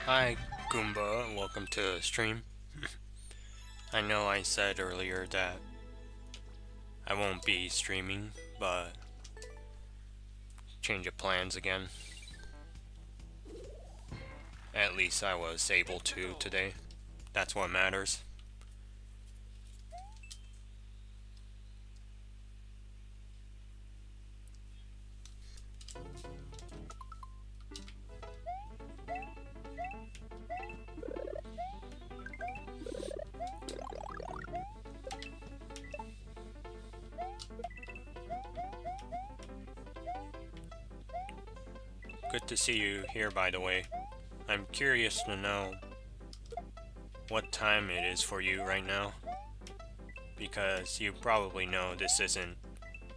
Hi, Goomba, welcome to the stream. I know I said earlier that I won't be streaming, but change of plans again. At least I was able to today. That's what matters. Good to see you here, by the way. I'm curious to know what time it is for you right now, because you probably know this isn't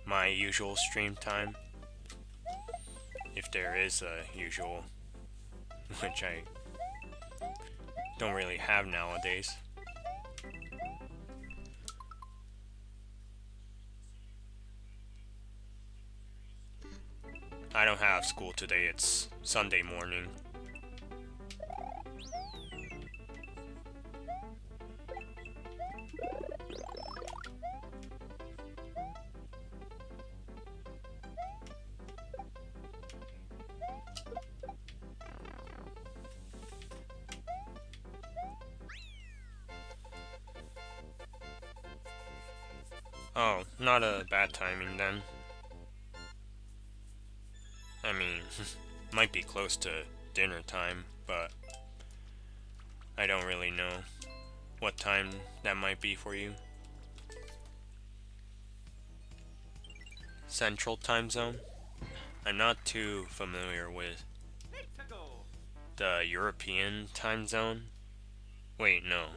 my usual stream time, if there is a usual, which I don't really have nowadays. I don't have school today, it's Sunday morning. Oh, not a bad timing then. I mean, might be close to dinner time, but I don't really know what time that might be for you. Central time zone? I'm not too familiar with the European time zone. Wait, no.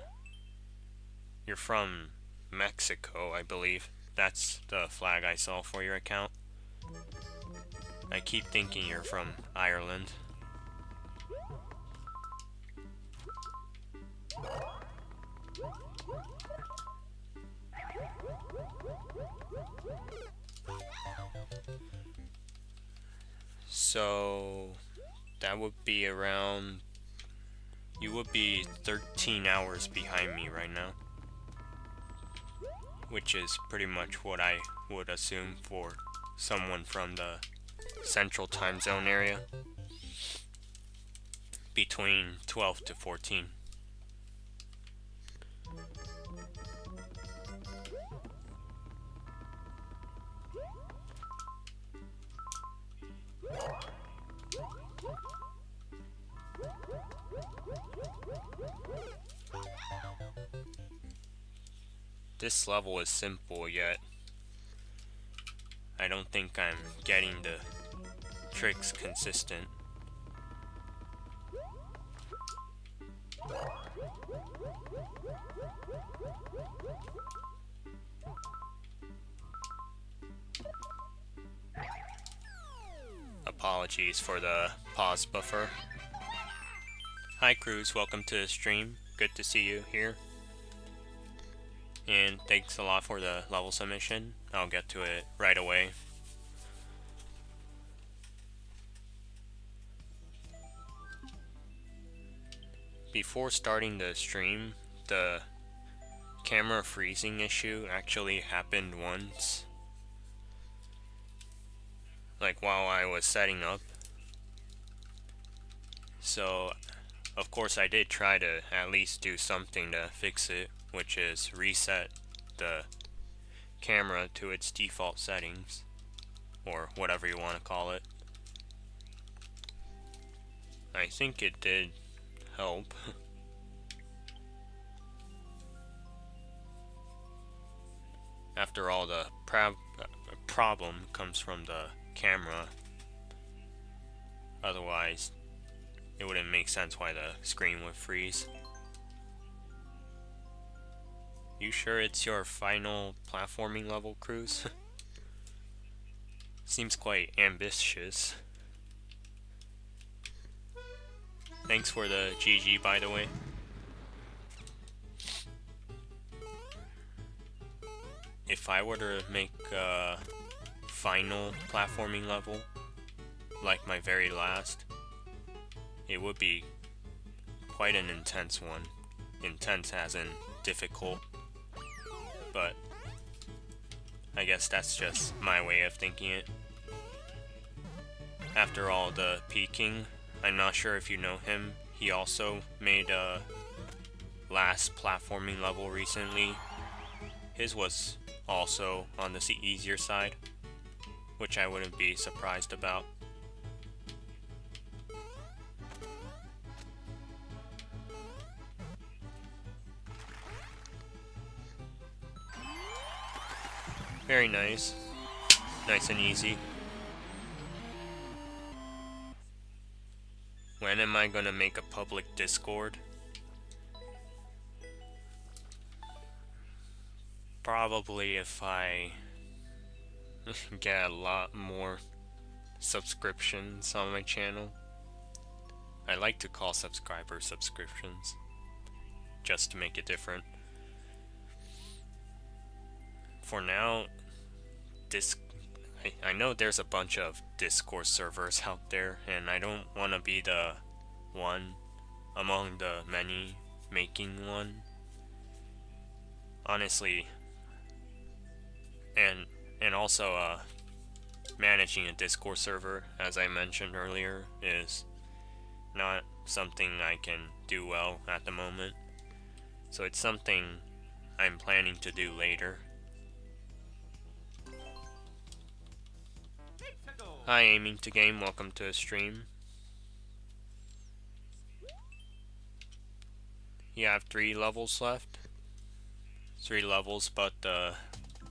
You're from Mexico, I believe. That's the flag I saw for your account. I keep thinking you're from Ireland. So that would be around, you would be 13 hours behind me right now, which is pretty much what I would assume for someone from the central time zone area, between 12 to 14. This level is simple, yet I don't think I'm getting the tricks consistent. Apologies for the pause buffer. Hi Cruz, welcome to the stream. Good to see you here. And thanks a lot for the level submission. I'll get to it right away. Before starting the stream, the camera freezing issue actually happened once. Like while I was setting up. So, of course I did try to at least do something to fix it, which is reset the camera to its default settings, or whatever you want to call it. I think it did help. After all, the problem comes from the camera. Otherwise, it wouldn't make sense why the screen would freeze. You sure it's your final platforming level, Cruz? Seems quite ambitious. Thanks for the GG, by the way. If I were to make a final platforming level, like my very last, it would be quite an intense one. Intense as in difficult. But I guess that's just my way of thinking it. After all, the Peking, I'm not sure if you know him, he also made a last platforming level recently. His was also on the easier side, which I wouldn't be surprised about. Very nice. Nice and easy. When am I gonna make a public Discord? Probably if I get a lot more subscriptions on my channel. I like to call subscribers subscriptions, just to make it different. For now, I know there's a bunch of Discord servers out there, and I don't want to be the one among the many making one. Honestly, and also managing a Discord server, as I mentioned earlier, is not something I can do well at the moment. So it's something I'm planning to do later. Hi, aiming to game, welcome to a stream. You have 3 levels left. 3 levels, but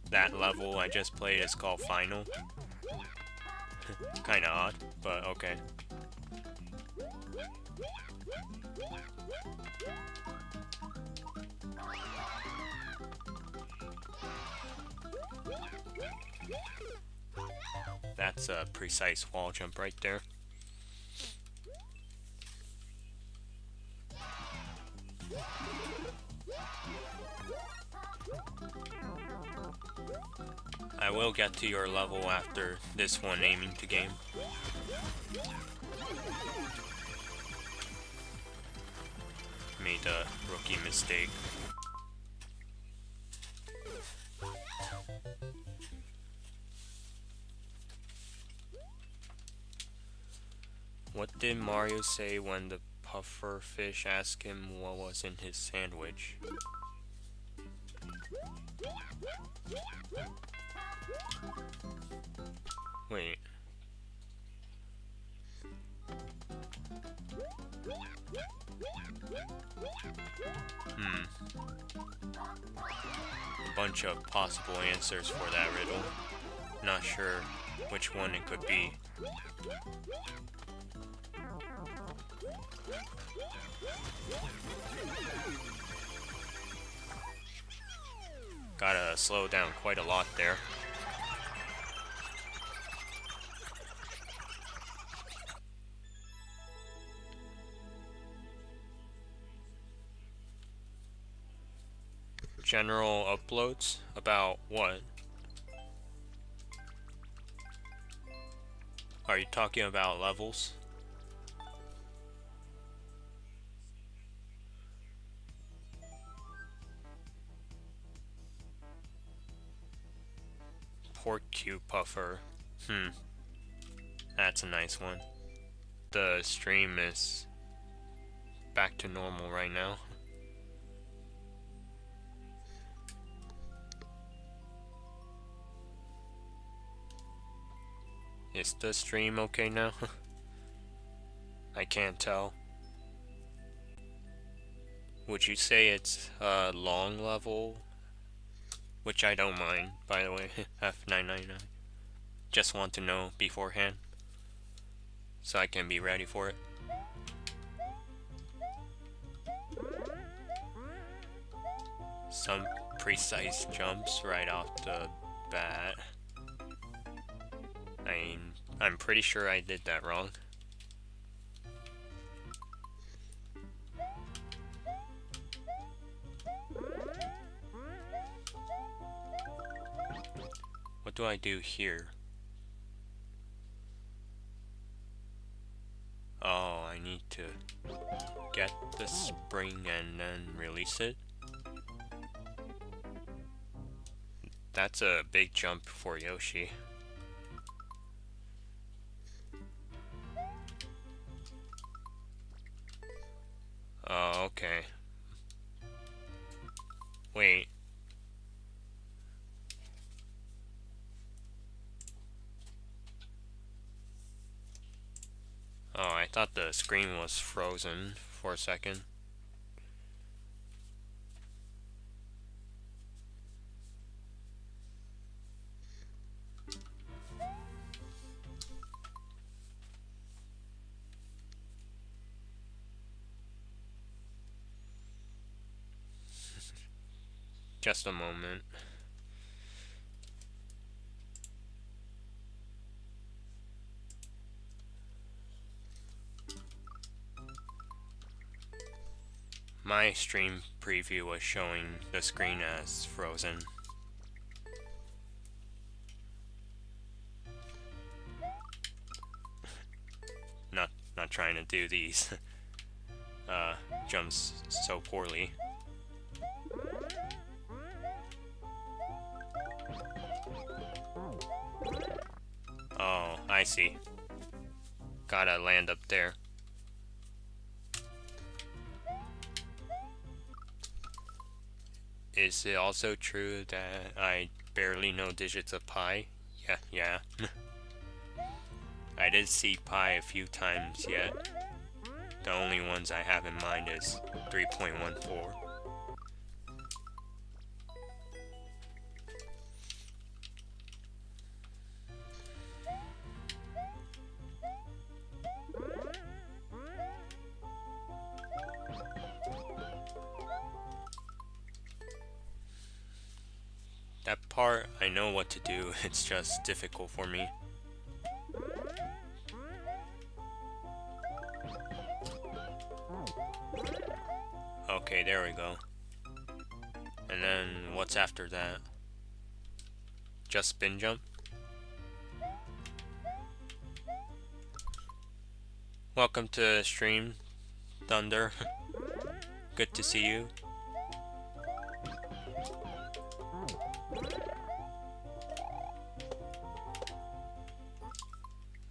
that level I just played is called Final. Kinda odd, but okay. That's a precise wall jump right there. I will get to your level after this one, aiming to game. Made a rookie mistake. What did Mario say when the puffer fish asked him what was in his sandwich? Wait. A bunch of possible answers for that riddle. Not sure which one it could be. Gotta slow down quite a lot there. General uploads? About what? Are you talking about levels? Pork cube puffer. That's a nice one. The stream is back to normal right now. Is the stream okay now? I can't tell. Would you say it's a long level? Which I don't mind, by the way. F999. Just want to know beforehand, so I can be ready for it. Some precise jumps right off the bat. I'm pretty sure I did that wrong. What do I do here? Oh, I need to get the spring and then release it. That's a big jump for Yoshi. Oh, okay. Wait. Oh, I thought the screen was frozen for a second. Just a moment. My stream preview was showing the screen as frozen. Not trying to do these jumps so poorly. Oh, I see. Gotta land up there. Is it also true that I barely know digits of pi? Yeah. I did see pi a few times yet. The only ones I have in mind is 3.14. That part, I know what to do, it's just difficult for me. Okay, there we go. And then, what's after that? Just spin jump? Welcome to the stream, Thunder. Good to see you.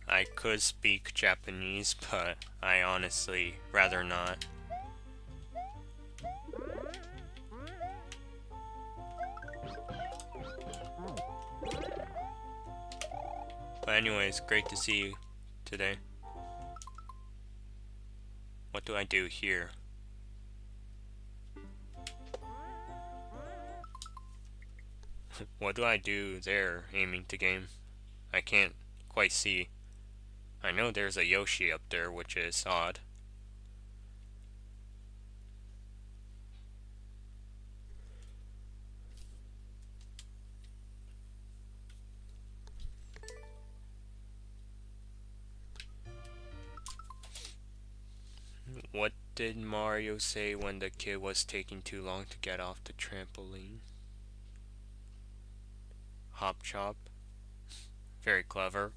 I could speak Japanese, but I honestly rather not. But anyways, great to see you today. What do I do here? What do I do there, aiming to game? I can't quite see. I know there's a Yoshi up there, which is odd. What did Mario say when the kid was taking too long to get off the trampoline? Hop chop. Very clever.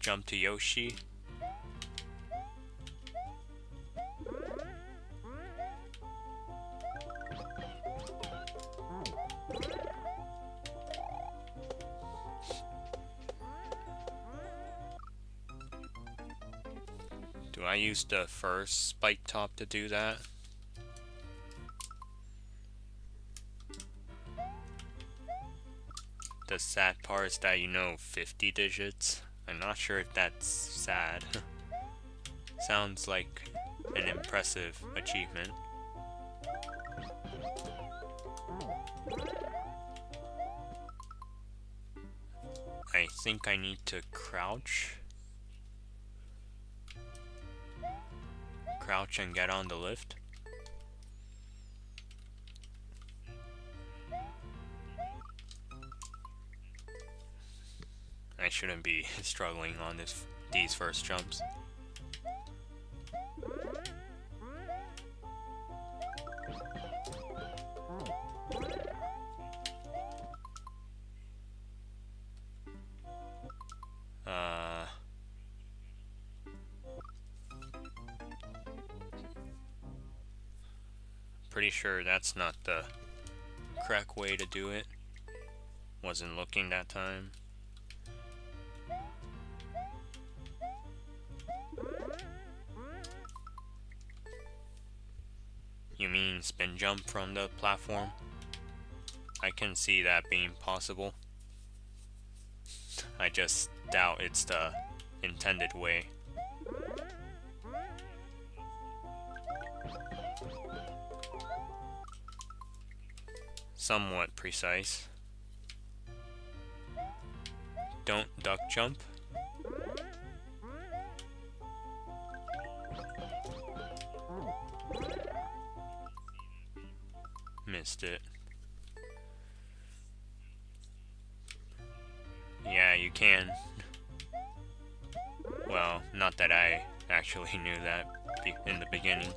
Jump to Yoshi. Do I use the first spike top to do that? The sad part is that you know 50 digits. I'm not sure if that's sad. Sounds like an impressive achievement. I think I need to crouch. Crouch and get on the lift. I shouldn't be struggling on these first jumps. pretty sure that's not the correct way to do it. Wasn't looking that time. You mean spin jump from the platform? I can see that being possible. I just doubt it's the intended way. Somewhat precise. Don't duck jump. Missed it. Yeah, you can. Well, not that I actually knew that in the beginning.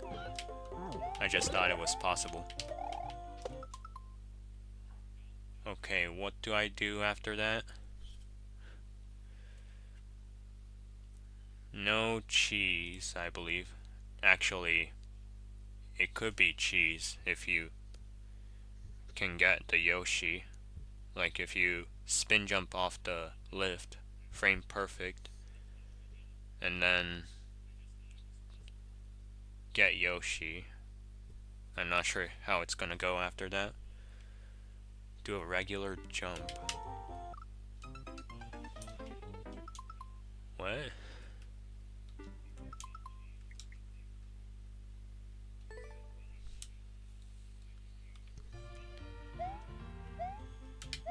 I just thought it was possible. Okay, what do I do after that? No cheese, I believe. Actually, it could be cheese if you can get the Yoshi. Like if you spin jump off the lift, frame perfect, and then get Yoshi. I'm not sure how it's gonna go after that. Do a regular jump. What?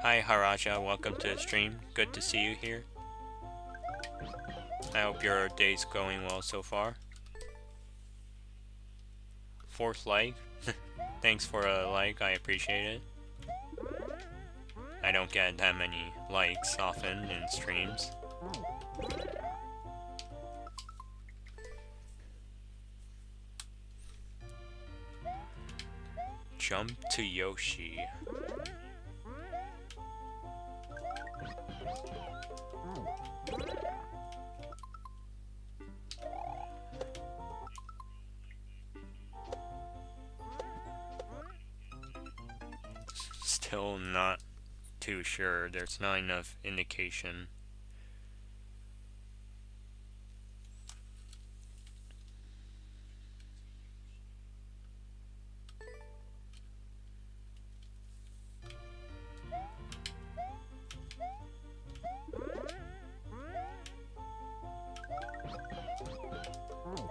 Hi Haraja, welcome to the stream. Good to see you here. I hope your day's going well so far. 4th like. Thanks for a like, I appreciate it. I don't get that many likes often in streams. Jump to Yoshi. Still not too sure. There's not enough indication.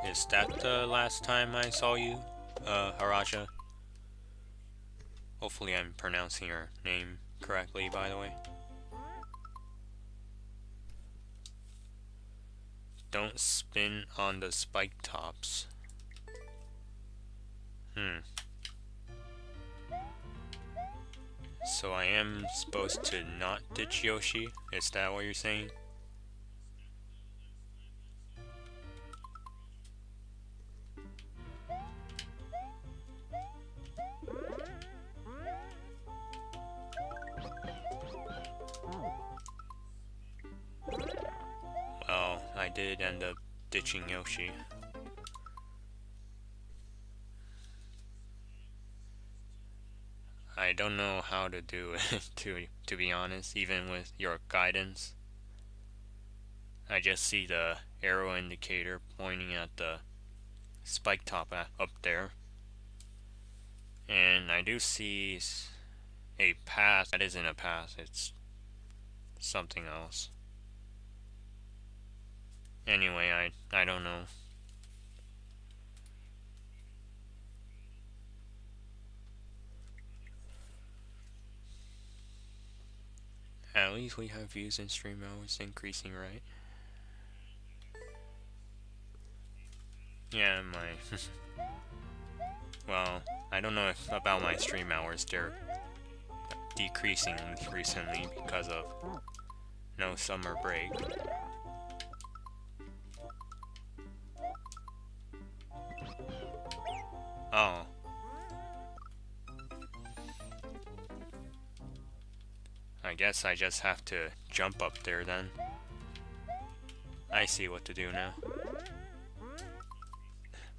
Is that the last time I saw you, Haraja? Hopefully I'm pronouncing your name correctly, by the way. Don't spin on the spike tops. So I am supposed to not ditch Yoshi? Is that what you're saying? Well, I did end up ditching Yoshi. I don't know how to do it, to be honest, even with your guidance. I just see the arrow indicator pointing at the spike top up there. And I do see a path. That isn't a path, it's something else. Anyway, I don't know. At least we have views and stream hours increasing, right? Yeah, my... well, I don't know about my stream hours. They're decreasing recently because of no summer break. Oh. I guess I just have to jump up there then. I see what to do now.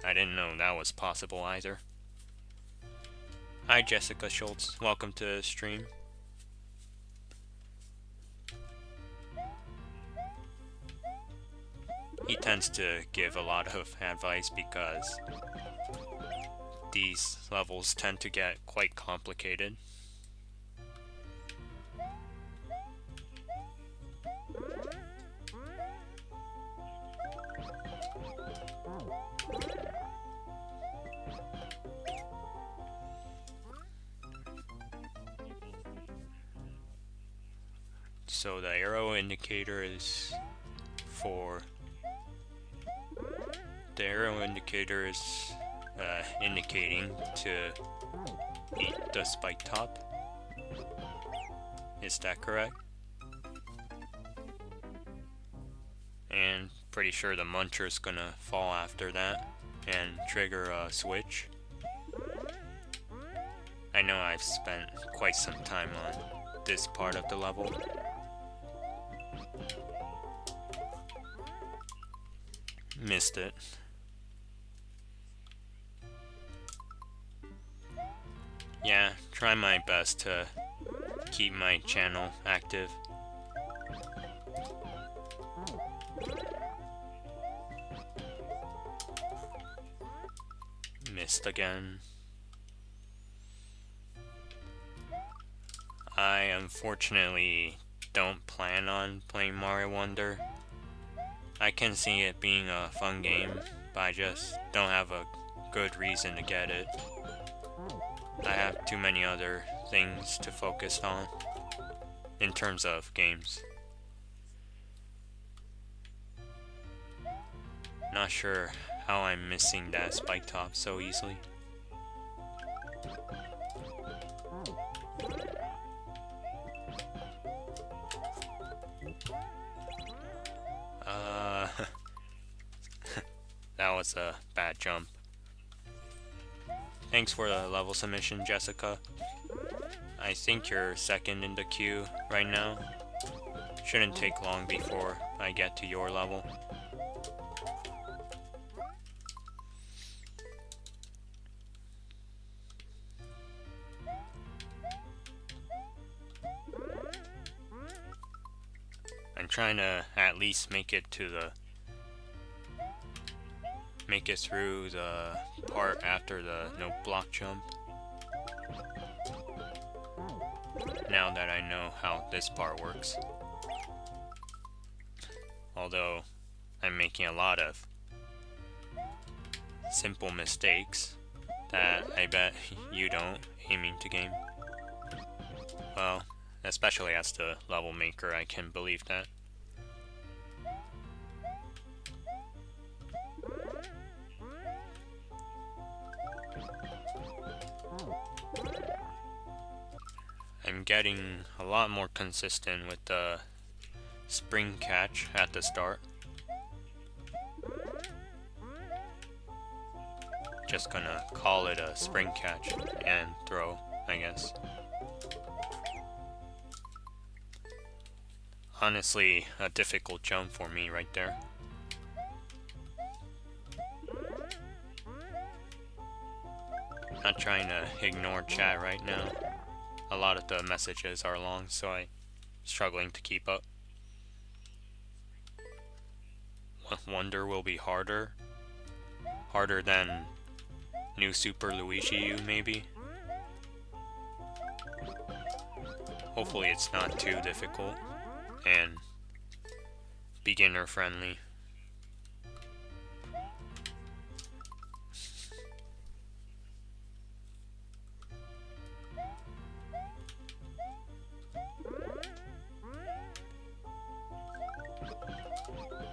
I didn't know that was possible either. Hi Jessica Schultz, welcome to the stream. He tends to give a lot of advice because these levels tend to get quite complicated. So the arrow indicator is indicating to eat the spike top. Is that correct? And pretty sure the muncher is gonna fall after that and trigger a switch. I know I've spent quite some time on this part of the level. Missed it. Yeah, try my best to keep my channel active. Missed again. I unfortunately don't plan on playing Mario Wonder. I can see it being a fun game, but I just don't have a good reason to get it. I have too many other things to focus on in terms of games. Not sure how I'm missing that spike top so easily. That was a bad jump. Thanks for the level submission, Jessica. I think you're second in the queue right now. Shouldn't take long before I get to your level. I'm trying to at least make it through the part after the no block jump. Now that I know how this part works. Although I'm making a lot of simple mistakes that I bet you don't aiming to game. Well, especially as the level maker, I can believe that. I'm getting a lot more consistent with the spring catch at the start. Just gonna call it a spring catch and throw, I guess. Honestly, a difficult jump for me right there. Not trying to ignore chat right now. A lot of the messages are long, so I'm struggling to keep up. Wonder will be harder? Harder than New Super Luigi U, maybe? Hopefully it's not too difficult and beginner friendly.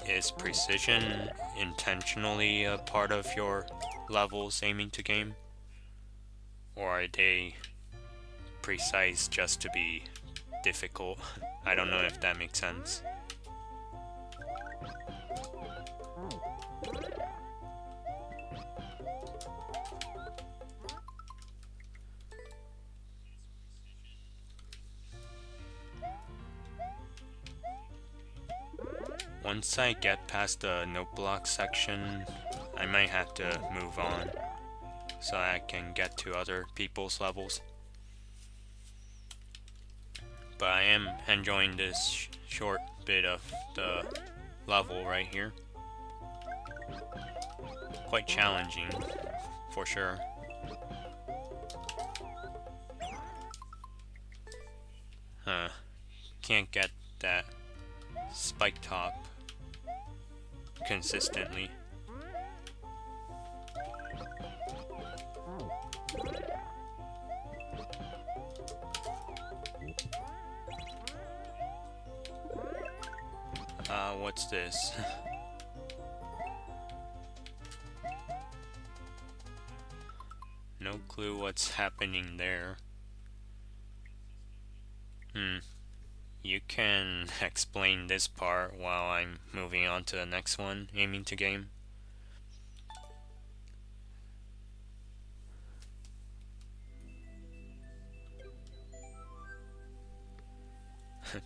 Is precision intentionally a part of your levels aiming to game? Or are they precise just to be difficult? I don't know if that makes sense. Once I get past the note block section, I might have to move on. so I can get to other people's levels. But I am enjoying this short bit of the level right here. Quite challenging, for sure. Can't get that spike top consistently. What's this? No clue what's happening there. You can explain this part while I'm moving on to the next one, aiming to game.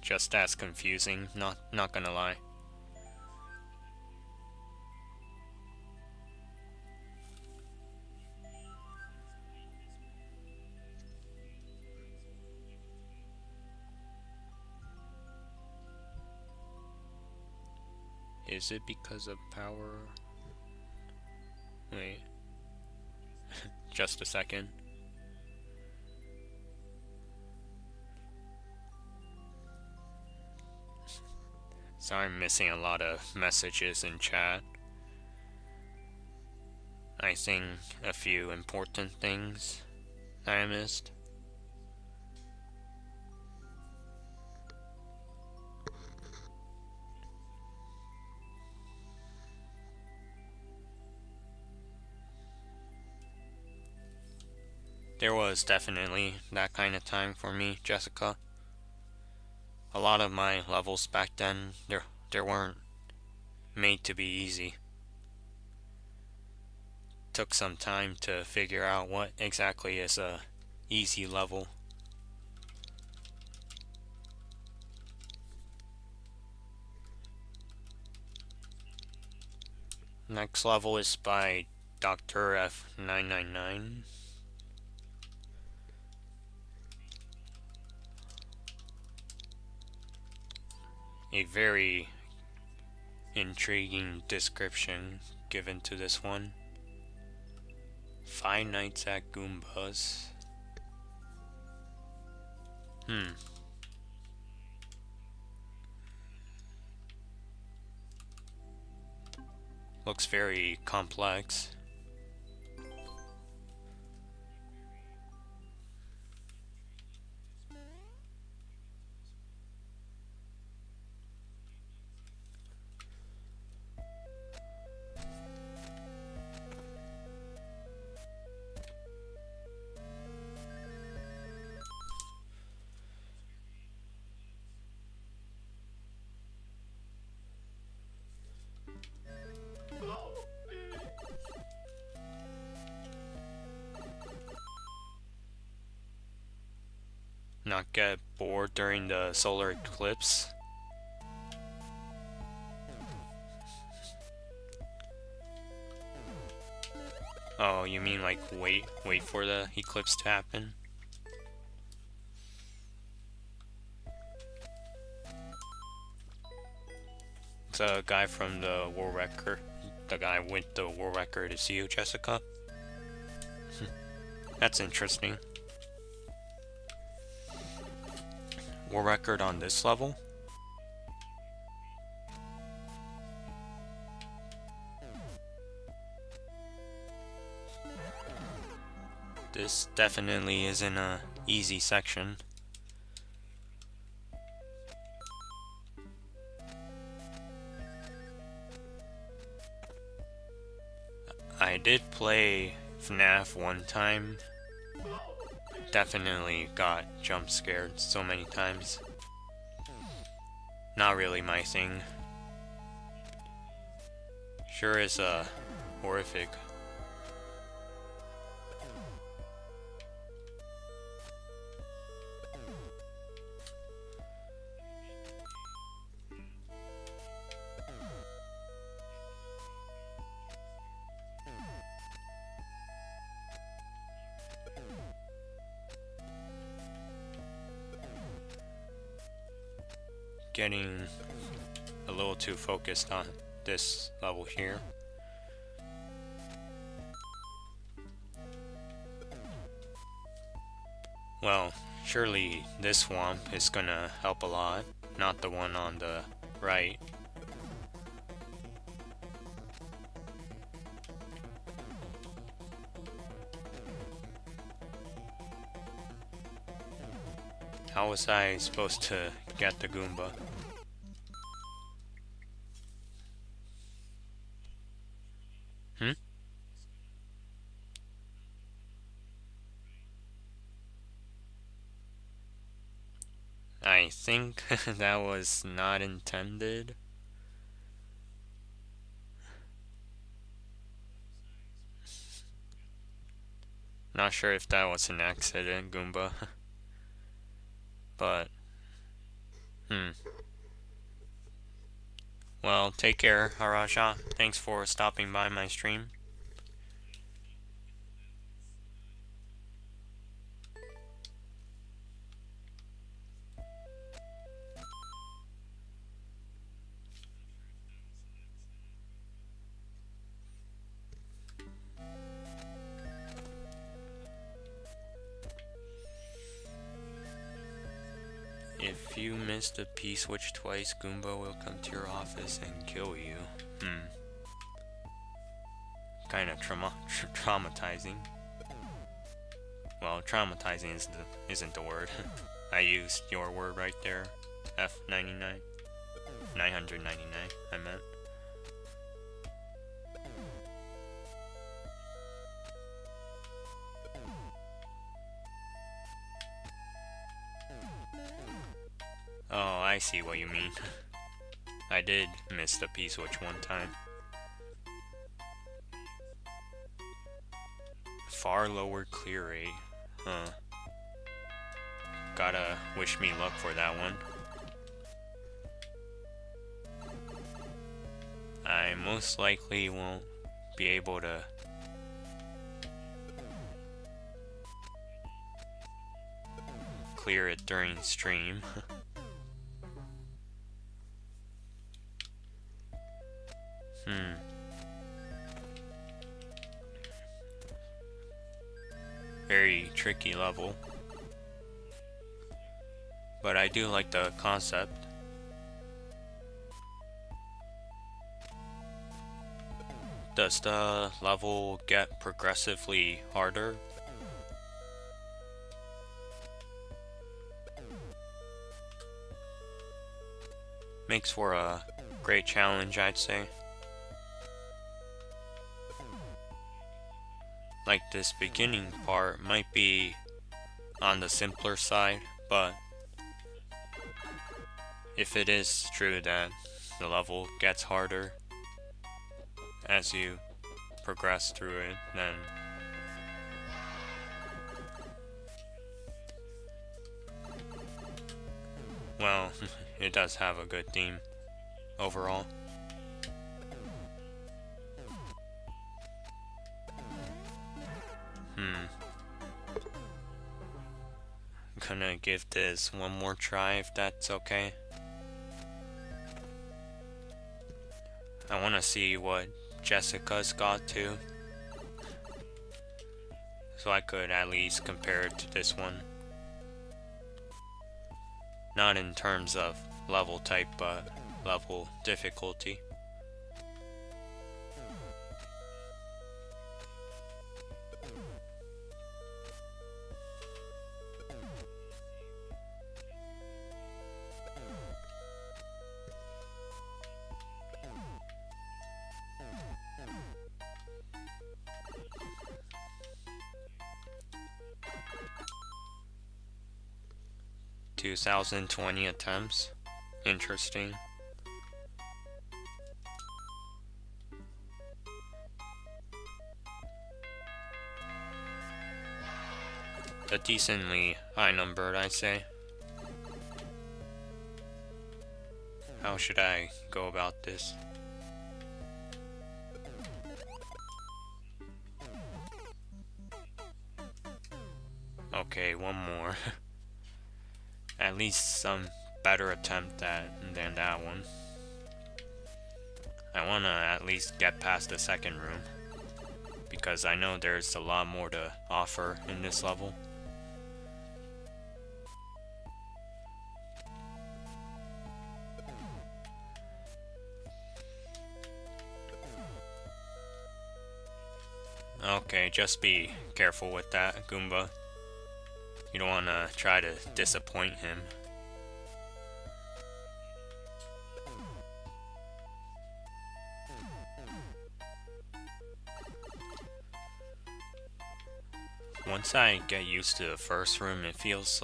Just as confusing, not gonna lie. Is it because of power? Wait. Just a second. So I'm missing a lot of messages in chat. I think a few important things that I missed. There was definitely that kind of time for me, Jessica. A lot of my levels back then, they weren't made to be easy. Took some time to figure out what exactly is a easy level. Next level is by Dr. F999. A very intriguing description given to this one. 5 Nights at Goombas. Looks very complex. Not get bored during the solar eclipse. Oh, you mean like wait for the eclipse to happen? It's a guy from the world record. The guy with the world record is you, Jessica? That's interesting. World record on this level? This definitely isn't a easy section. I did play FNAF one time. Definitely got jump scared so many times. Not really my thing. Sure is horrific. getting a little too focused on this level here. Well, surely this swamp is gonna help a lot, not the one on the right. How was I supposed to get the Goomba? Hmm? I think that was not intended. Not sure if that was an accident, Goomba. But, well, take care, Haraja. Thanks for stopping by my stream. If you miss the P-switch twice, Goomba will come to your office and kill you. Kinda traumatizing. Well, traumatizing isn't the word. I used your word right there. F99. 999, I meant. Oh, I see what you mean. I did miss the P-switch one time. Far lower clear rate. Huh. Gotta wish me luck for that one. I most likely won't be able to clear it during stream. Very tricky level. But I do like the concept. Does the level get progressively harder? Makes for a great challenge, I'd say. Like this beginning part might be on the simpler side, but if it is true that the level gets harder as you progress through it, then well, it does have a good theme overall. Gonna give this one more try if that's okay. I wanna see what Jessica's got to, so I could at least compare it to this one. Not in terms of level type, but level difficulty. $2,020 attempts. Interesting. A decently high number, I'd say. How should I go about this? Okay, one more. At least some better attempt than that one. I want to at least get past the second room, because I know there's a lot more to offer in this level. Okay, just be careful with that, Goomba. You don't want to try to disappoint him. Once I get used to the first room, it feels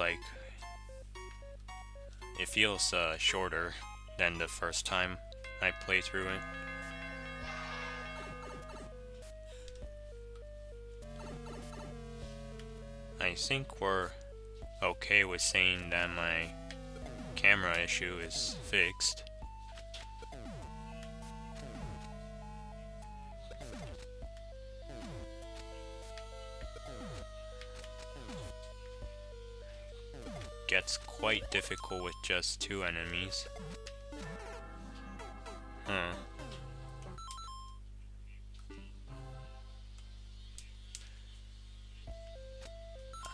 shorter than the first time I play through it. I think we're okay with saying that my camera issue is fixed. Gets quite difficult with just 2 enemies.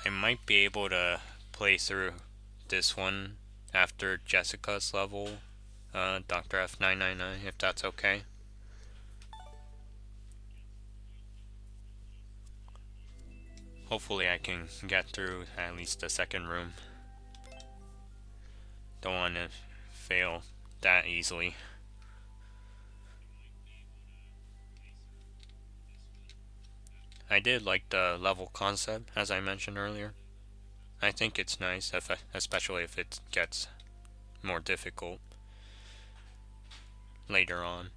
I might be able to play through this one after Jessica's level, Dr. F999, if that's okay. Hopefully I can get through at least the second room. Don't want to fail that easily. I did like the level concept, as I mentioned earlier. I think it's nice, especially if it gets more difficult later on.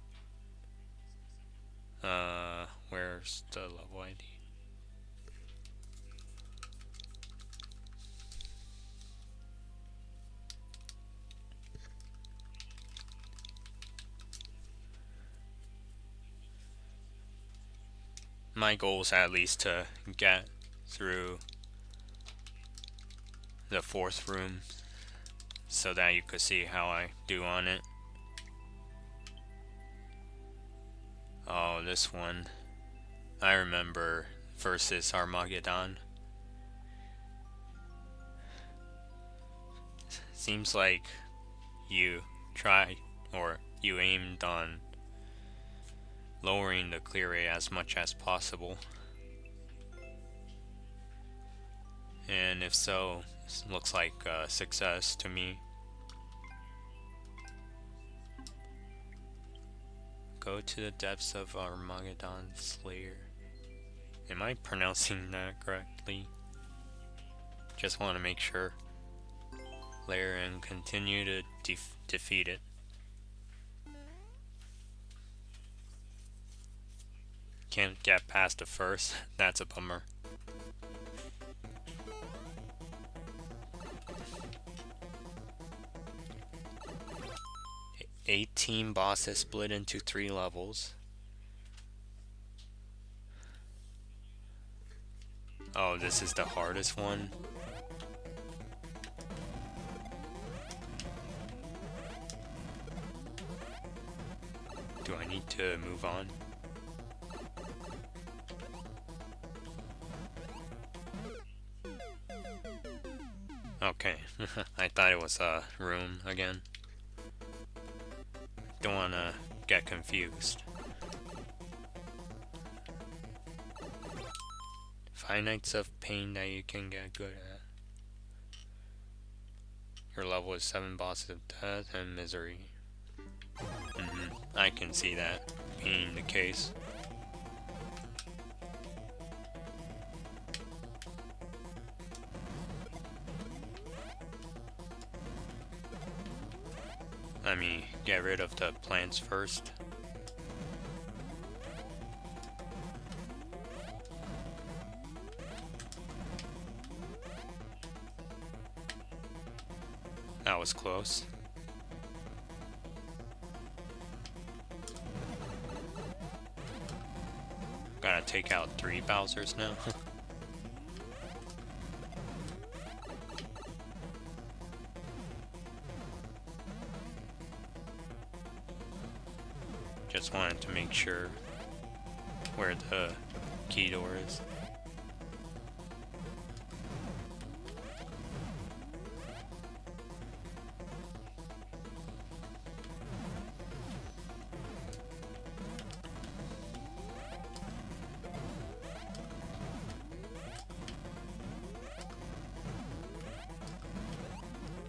Where's the level ID? My goal is at least to get through the 4th room so that you could see how I do on it. Oh, this one. I remember versus Armageddon. Seems like you tried, or you aimed on lowering the clear rate as much as possible. And if so, it looks like a success to me. Go to the depths of Armageddon's lair. Am I pronouncing that correctly? Just want to make sure. Lair and continue to defeat it. Can't get past the first. That's a bummer. Okay, 18 bosses split into 3 levels. Oh, this is the hardest one. Do I need to move on? Okay, I thought it was a room again. Don't wanna get confused. 5 nights of pain that you can get good at. Your level is 7 bosses of death and misery. I can see that being the case. Let me get rid of the plants first. That was close. Gotta take out 3 Bowsers now. Just wanted to make sure where the key door is.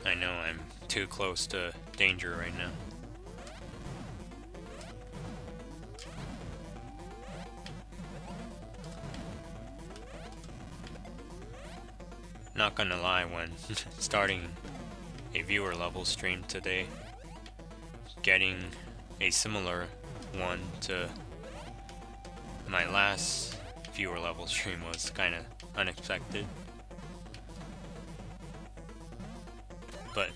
I know I'm too close to danger right now. Not gonna lie, when starting a viewer level stream today, getting a similar one to my last viewer level stream was kinda unexpected. But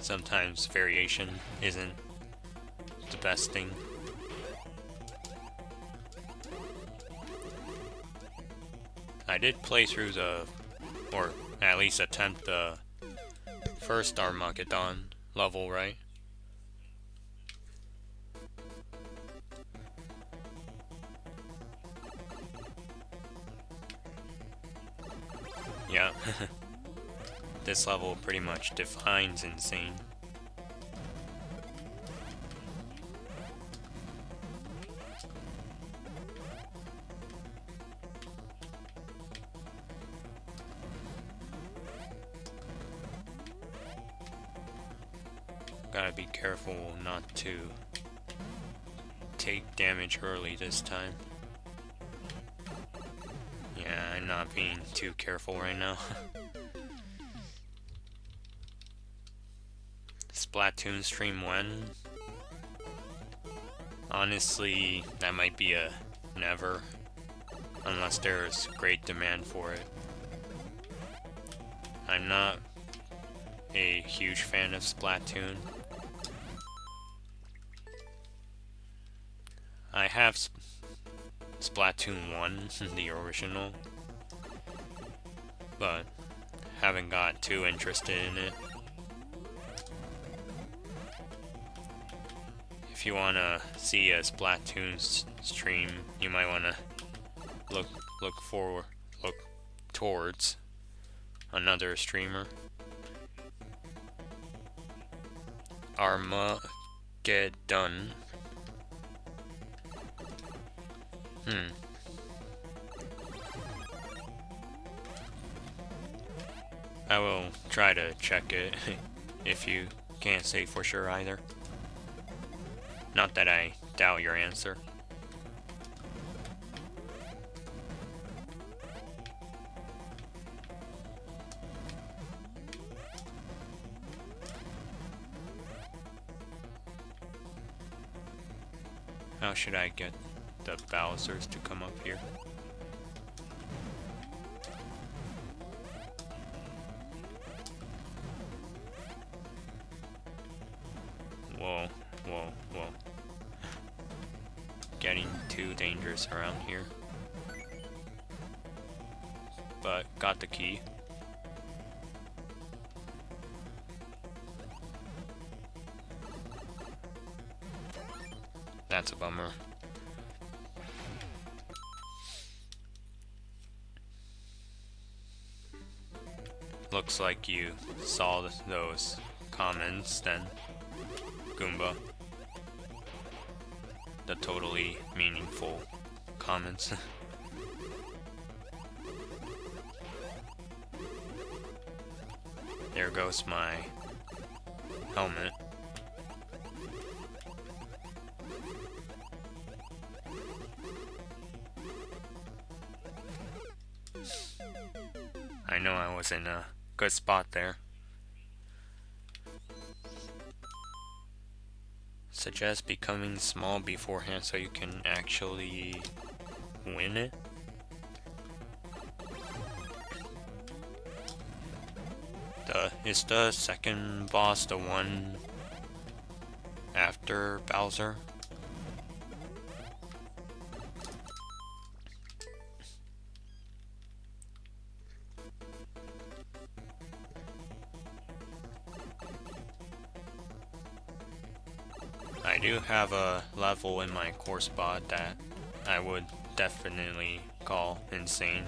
sometimes variation isn't the best thing. I did play through or at least attempt the first Armageddon level, right? Yeah. This level pretty much defines insane. Gotta be careful not to take damage early this time. Yeah, I'm not being too careful right now. Splatoon stream when? Honestly, that might be a never, unless there's great demand for it. I'm not a huge fan of Splatoon. I have Splatoon 1, the original, but haven't got too interested in it. If you wanna see a Splatoon stream, you might wanna look towards another streamer. Armageddon. I will try to check it if you can't say for sure either. Not that I doubt your answer. How should I get the Bowsers to come up here? Whoa, whoa, whoa. Getting too dangerous around here. But got the key. That's a bummer. Looks like you saw those comments then, Goomba. The totally meaningful comments. There goes my helmet. I know I was in a good spot there. Suggest becoming small beforehand so you can actually win it. Is the second boss the one after Bowser? I do have a level in my course bot that I would definitely call insane.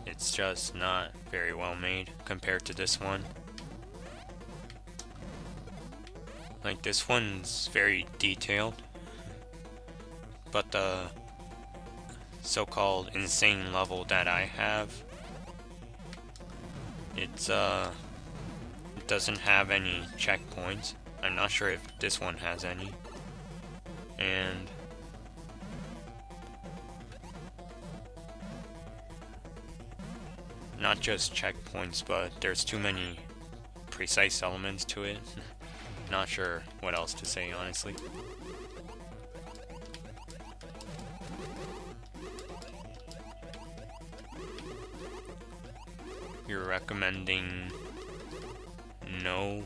It's just not very well made compared to this one. Like, this one's very detailed, but the so-called insane level that I have, it doesn't have any checkpoints. I'm not sure if this one has any. And not just checkpoints, but there's too many precise elements to it. Not sure what else to say, honestly. You're recommending no,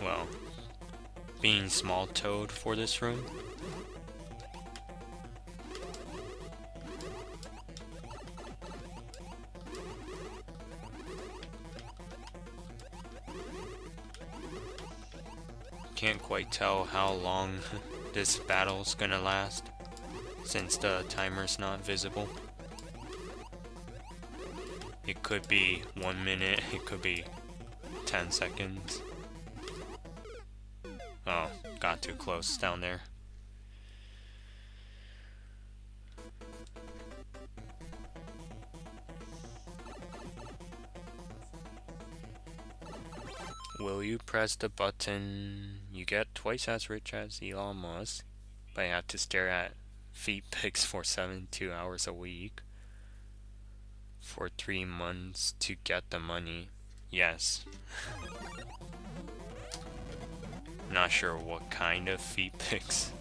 well, being small-toed for this room? Can't quite tell how long this battle's gonna last, since the timer's not visible. It could be 1 minute, it could be 10 seconds. Oh, got too close down there. Will you press the button? You get twice as rich as Elon Musk, but you have to stare at feet pics for 72 hours a week for 3 months to get the money. Yes. Not sure what kind of feet pics.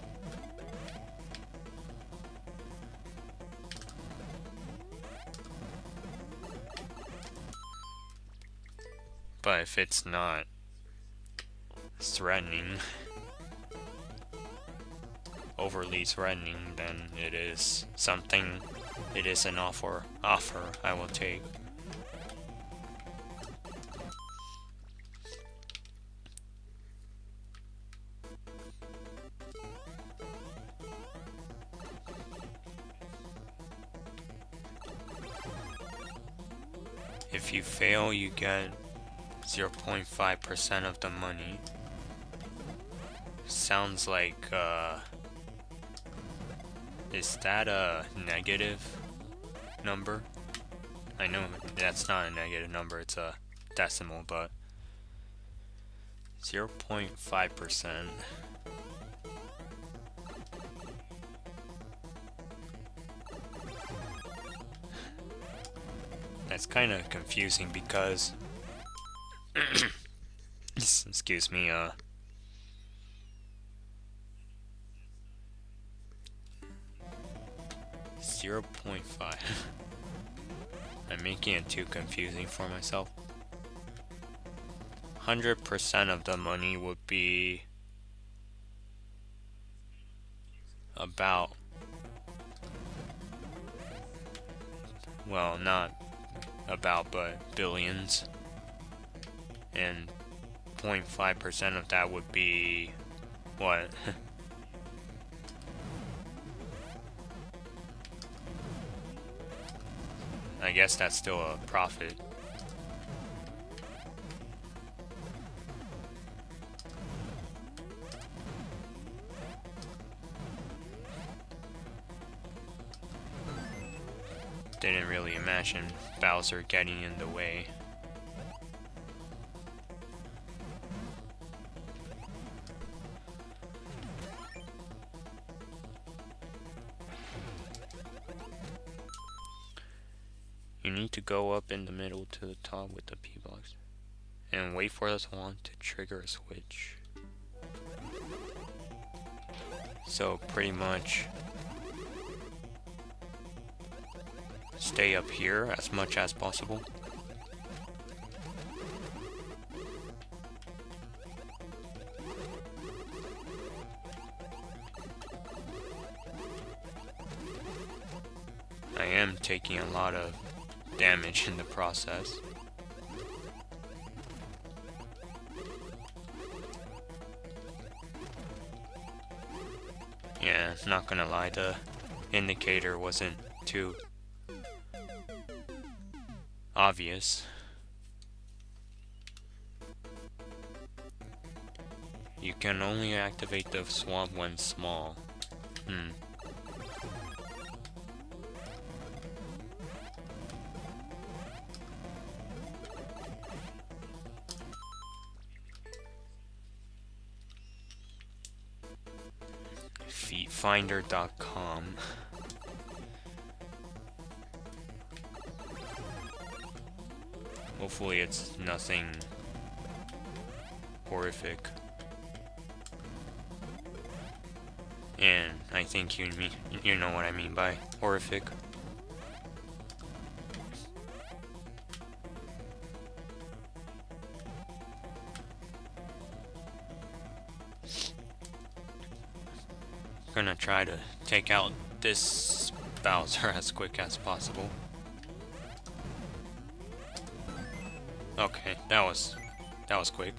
But if it's not threatening, overly threatening, then it is something, it is an offer I will take. If you fail, you get 0.5% of the money. Sounds like, is that a negative number? I know that's not a negative number, it's a decimal, but 0.5%. That's kind of confusing because excuse me, 0.5. I'm making it too confusing for myself. 100% of the money would be about, well, not about, but billions. And 0.5% of that would be what? I guess that's still a profit. Didn't really imagine Bowser getting in the way. You need to go up in the middle to the top with the P-box and wait for the swan to trigger a switch. So pretty much stay up here as much as possible. I am taking a lot of damage in the process. Yeah, not gonna lie, the indicator wasn't too obvious. You can only activate the swamp when small. Feetfinder.com. Hopefully it's nothing horrific. And I think you know what I mean by horrific. Gonna try to take out this Bowser as quick as possible. Okay, that was quick.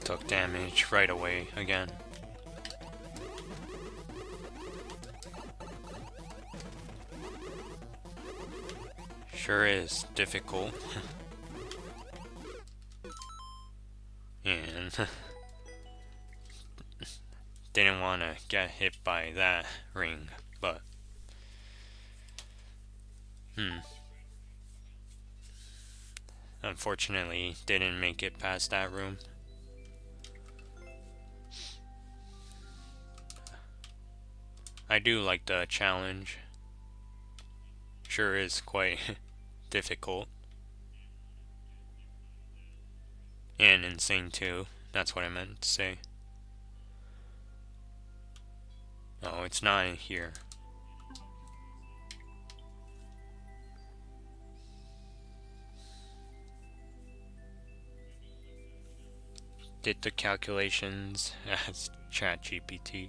Took damage right away again. Sure is difficult. And didn't want to get hit by that ring, but unfortunately didn't make it past that room. I do like the challenge. Sure is quite difficult. And insane too. That's what I meant to say. Oh, it's not in here. Did the calculations as ChatGPT.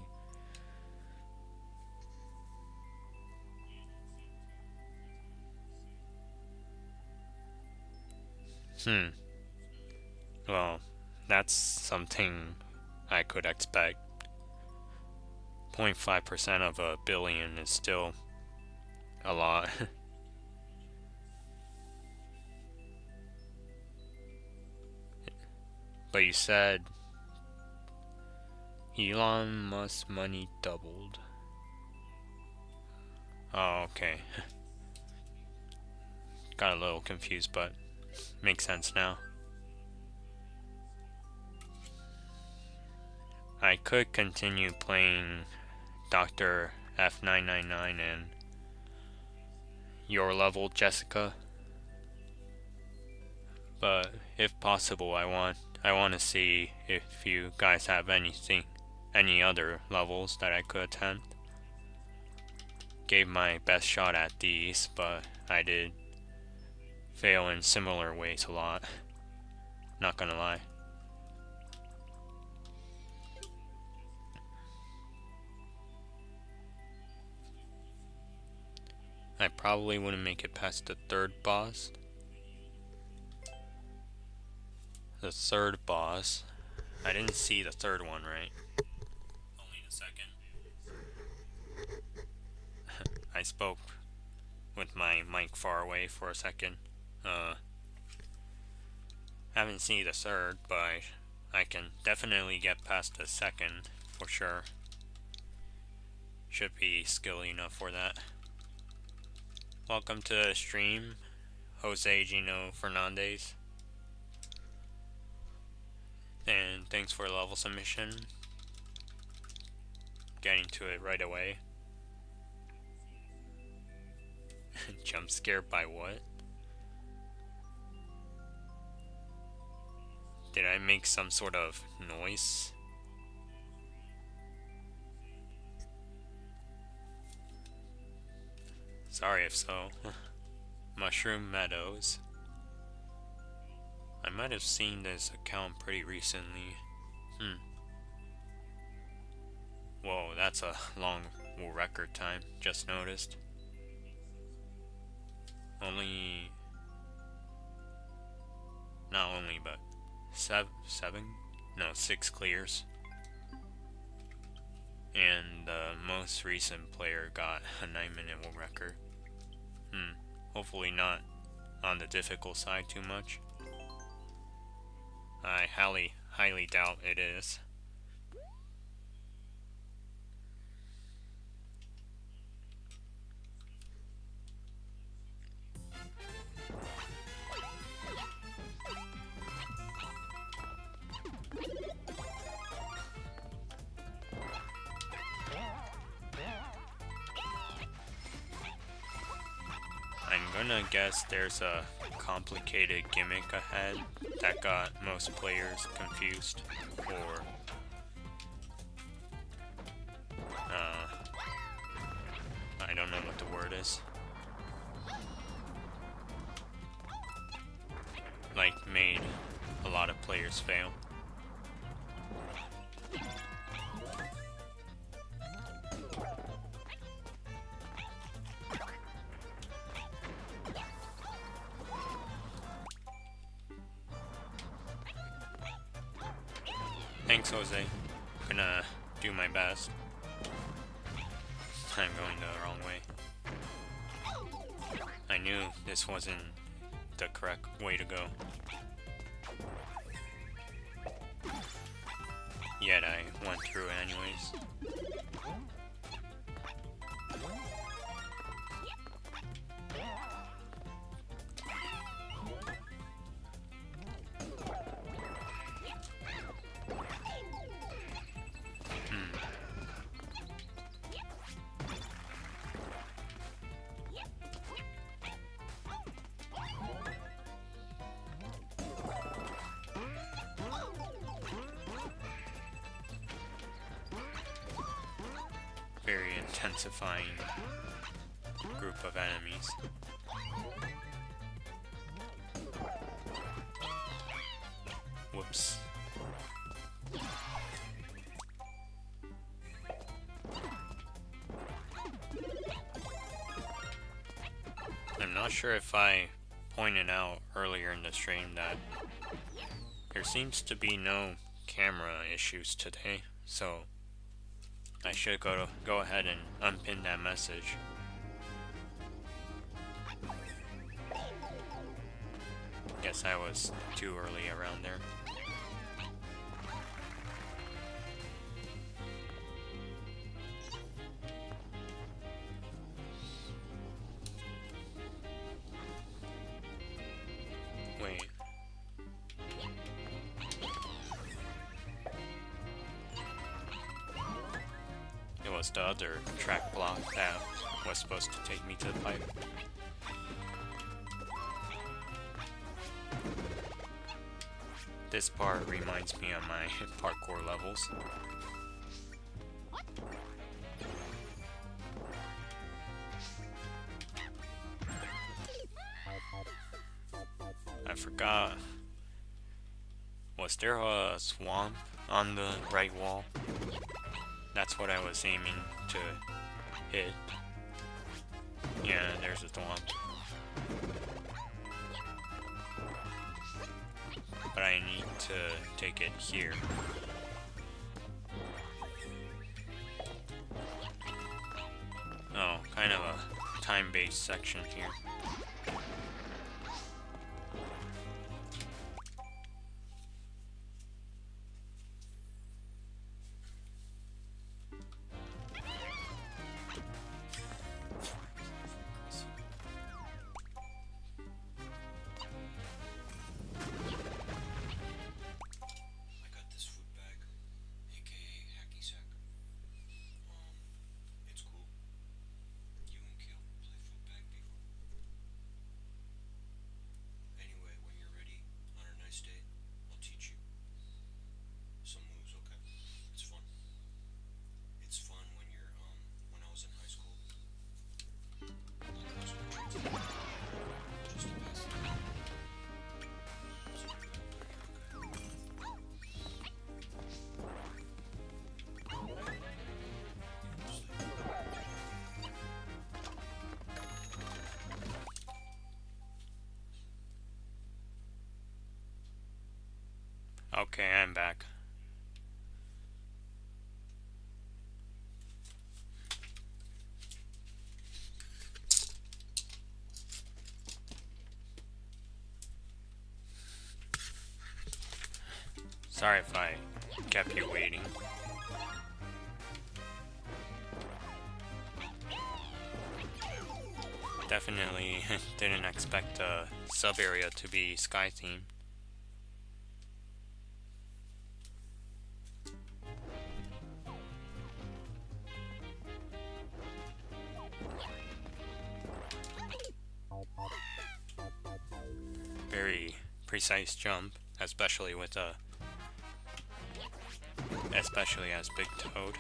Well, that's something I could expect. 0.5% of a billion is still a lot. But you said Elon Musk's money doubled. Oh, okay. Got a little confused, but makes sense now. I could continue playing Dr. F999 and your level, Jessica. But if possible, I want to see if you guys have any other levels that I could attempt. Gave my best shot at these, but I did fail in similar ways a lot. Not gonna lie. I probably wouldn't make it past the third boss. The third boss. I didn't see the third one, right? Only a second. I spoke with my mic far away for a second. Haven't seen the third, but I can definitely get past the second for sure. Should be skilly enough for that. Welcome to the stream, Jose Gino Fernandez. And thanks for the level submission. Getting to it right away. Jump scared by what? Did I make some sort of noise? Sorry if so. Mushroom Meadows. I might have seen this account pretty recently. Whoa, that's a long record time, just noticed. Only, not only, but six clears. And the most recent player got a 9-minute world record. Hopefully not on the difficult side too much. I highly doubt it is. I'm gonna guess there's a complicated gimmick ahead that got most players confused, or I don't know what the word is. Like, made a lot of players fail. Thanks, Jose. Gonna do my best. I'm going the wrong way. I knew this wasn't the correct way to go. Yet I went through it anyways. Very intensifying group of enemies. Whoops. I'm not sure if I pointed out earlier in the stream that there seems to be no camera issues today, so I should go ahead and unpin that message. Guess I was too early around there. Wait. It was the other track block that was supposed to take me to the pipe. This part reminds me of my parkour levels. I forgot. Was there a swamp on the right wall? That's what I was aiming to hit. Yeah, there's a swamp. But I need to take it here. Oh, kind of a time-based section here. Okay, I'm back. Sorry if I kept you waiting. Definitely didn't expect the sub area to be sky themed. Very precise jump, especially as Big Toad.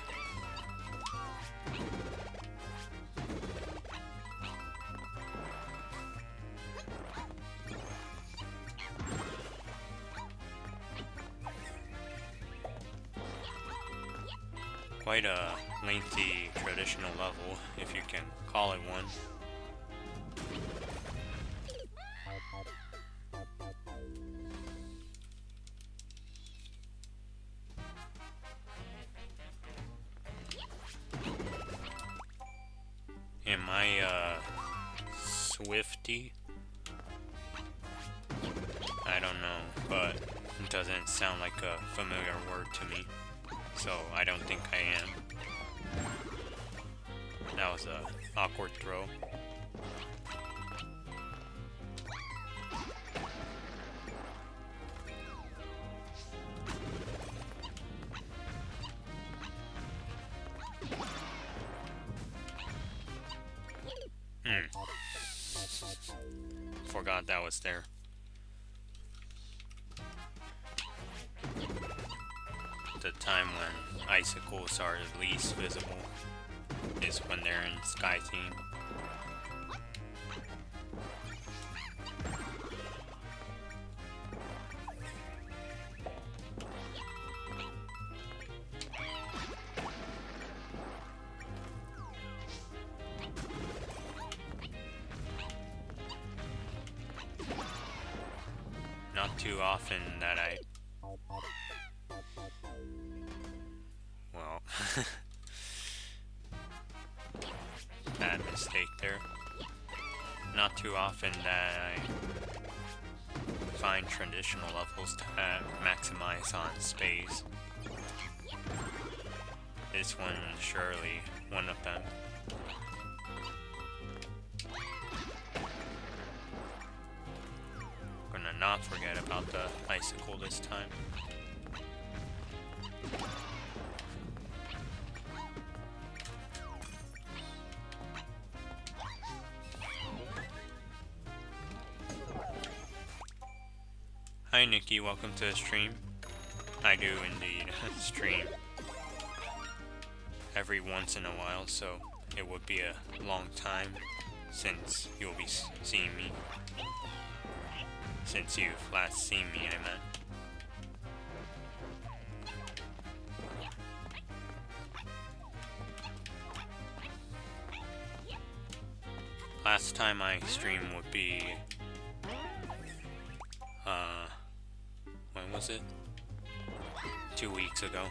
Quite a lengthy traditional level, if you can call it one. Am I Swifty? I don't know, but it doesn't sound like a familiar word to me, so I don't think I am. That was a awkward throw. Forgot that was there. The time when icicles are the least visible is when they're in sky theme. Not too often that well, bad mistake there. Not too often that I find traditional levels to maximize on space. This one is surely one of them. Gonna not forget about the icicle this time. Hi Nikki, welcome to the stream. I do indeed stream every once in a while, so it would be a long time since you'll be seeing me. Since you've last seen me, I meant. Last time I streamed would be when was it? 2 weeks ago.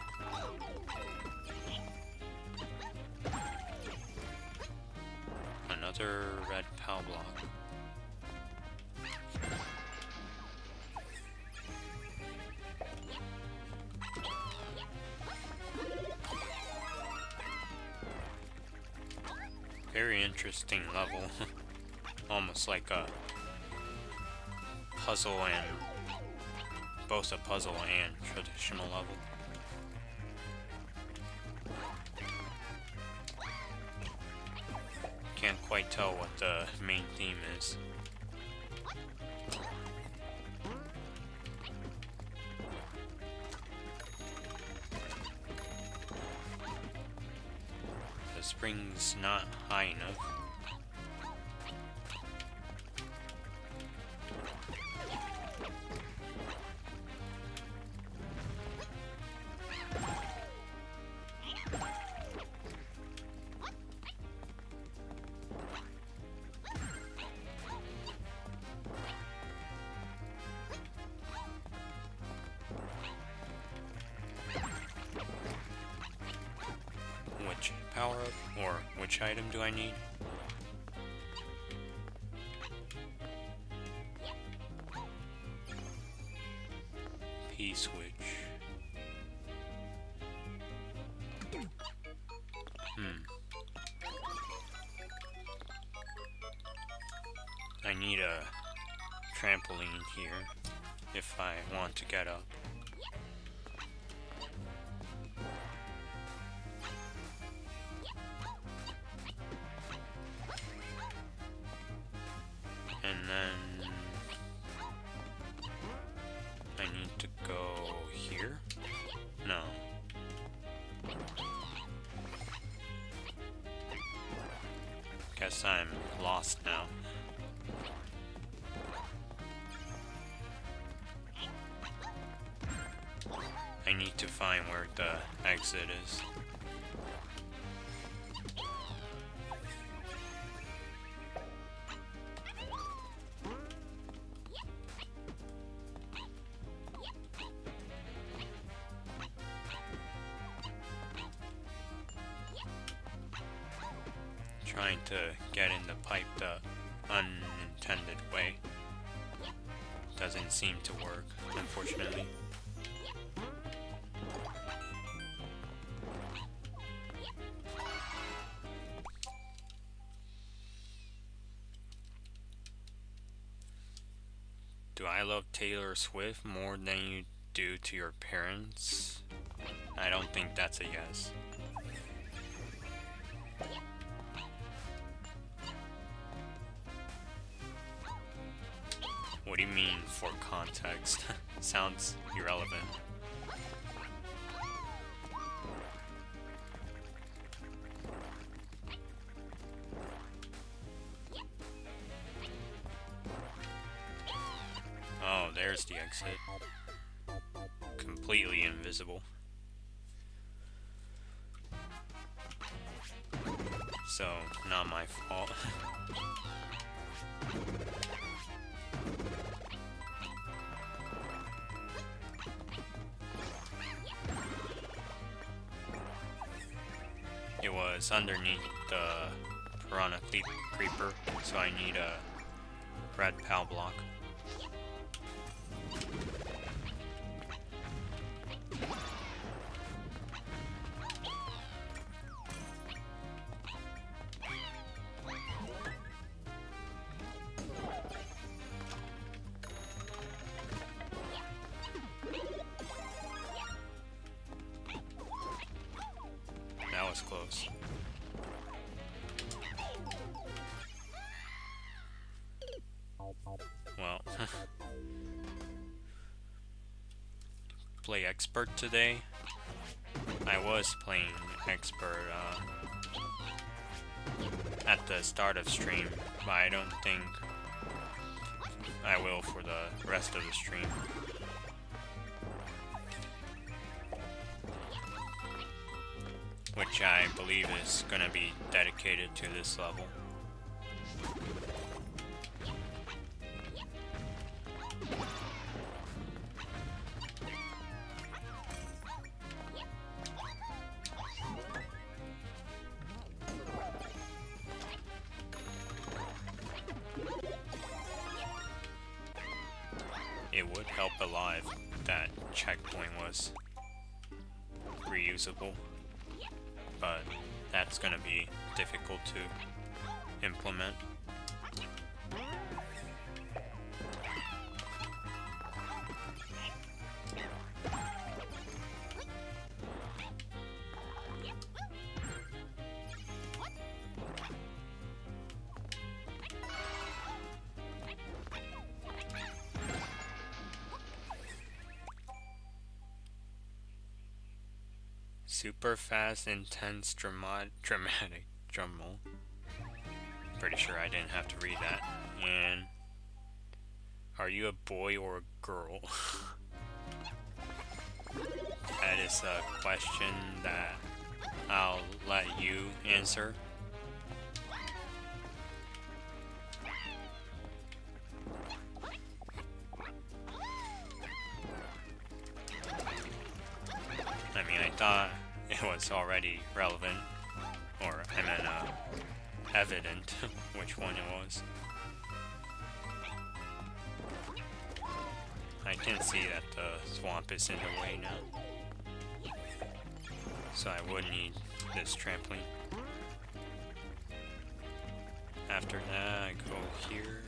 Another red POW block. Very interesting level. Almost like a puzzle and both a puzzle and traditional level. Can't quite tell what the main theme is. The spring's not high enough. power up? Or which item do I need? P-switch. I need a trampoline here if I want to get up. And then I need to go here? No. Guess I'm lost now. I need to find where the exit is. Trying to get in the pipe the unintended way. Doesn't seem to work, unfortunately. Do I love Taylor Swift more than you do to your parents? I don't think that's a yes. What do you mean for context? Sounds irrelevant. Oh, there's the exit. Completely invisible. So, not my fault. It was underneath the piranha creeper, so I need a red PAL block. That was close. Well, play expert today. I was playing expert at the start of stream, but I don't think I will for the rest of the stream. Which I believe is gonna be dedicated to this level. It would help a lot if that checkpoint was reusable, but that's gonna be difficult to implement. Super fast, intense, dramatic drum roll. Pretty sure I didn't have to read that. And are you a boy or a girl? That is a question that I'll let you answer. I mean, I thought it was already relevant, or I meant evident which one it was. I can see that the swamp is in the way now, so I would need this trampoline. After that, I go here.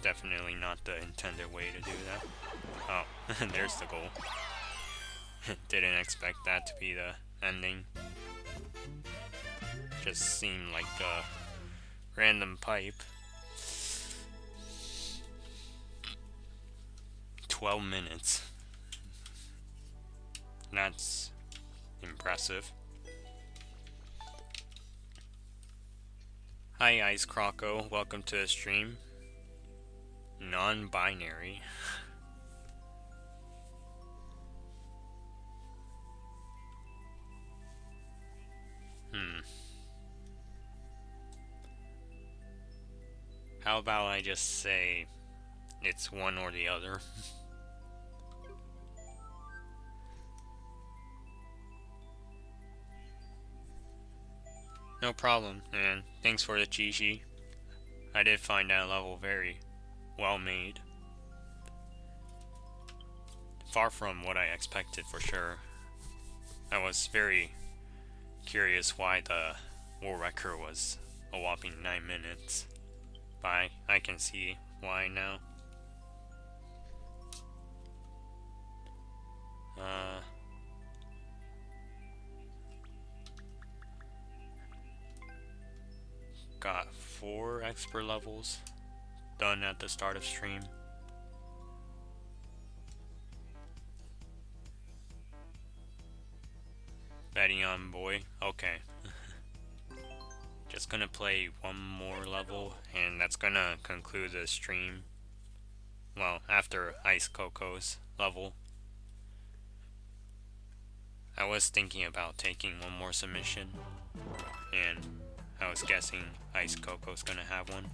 Definitely not the intended way to do that. Oh, there's the goal. Didn't expect that to be the ending. Just seemed like a random pipe. 12 minutes. That's impressive. Hi Ice Croco, welcome to the stream. Non-binary. How about I just say it's one or the other? No problem, man. Thanks for the Chi-Chi. I did find that level very well made. Far from what I expected for sure. I was very curious why the War Wrecker was a whopping 9 minutes. But I can see why now. Got 4 expert levels done at the start of stream. Betting on boy. Okay. Just gonna play one more level and that's gonna conclude the stream. Well, after Ice Coco's level. I was thinking about taking one more submission and I was guessing Ice Coco's gonna have one.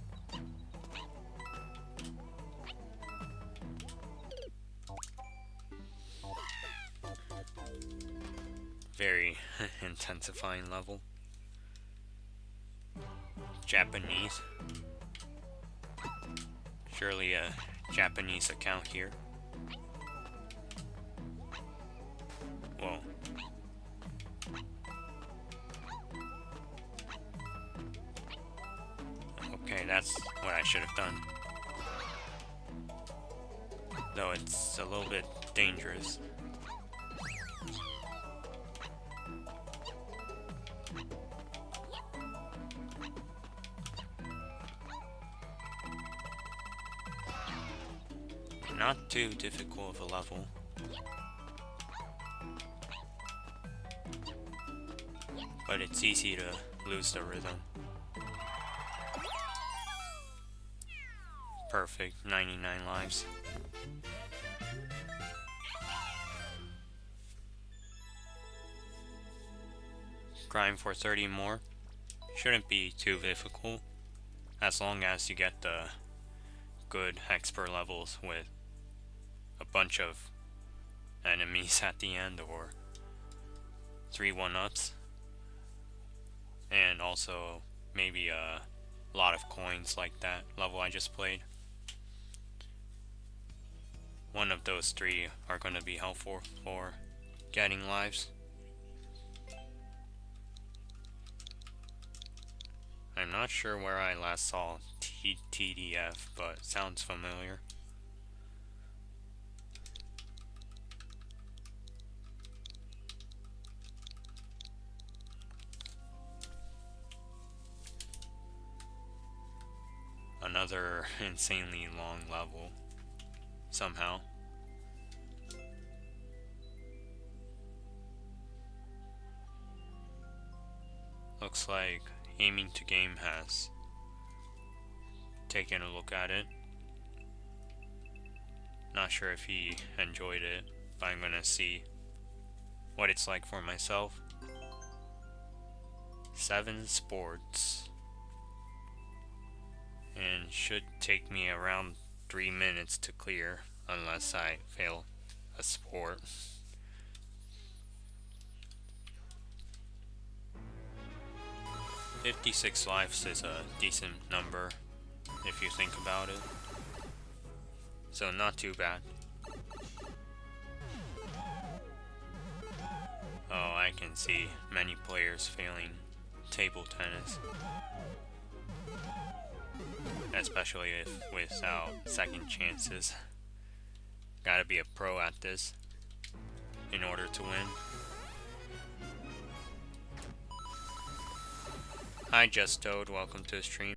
Very intensifying level. Japanese. Surely a Japanese account here. Whoa. Okay, that's what I should have done. Though it's a little bit dangerous. Not too difficult of a level. But it's easy to lose the rhythm. Perfect, 99 lives. Grind for 30 more. Shouldn't be too difficult, as long as you get the good expert levels with a bunch of enemies at the end, or 3 1-ups, and also maybe a lot of coins like that level I just played. One of those 3 are going to be helpful for getting lives. I'm not sure where I last saw TDF, but sounds familiar. Another insanely long level, somehow. Looks like Aiming to Game has taken a look at it. Not sure if he enjoyed it, but I'm gonna see what it's like for myself. 7 sports. And should take me around 3 minutes to clear, unless I fail a sport. "56 lives is a decent number, if you think about it. So not too bad. Oh, I can see many players failing table tennis. Especially if without second chances. Gotta be a pro at this in order to win. Hi Just Toad, welcome to the stream.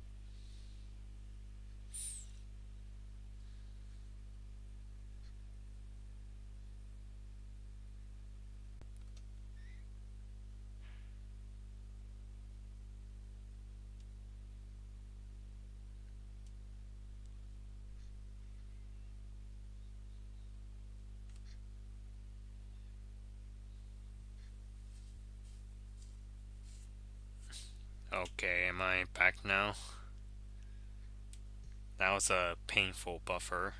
Okay, am I back now? That was a painful buffer.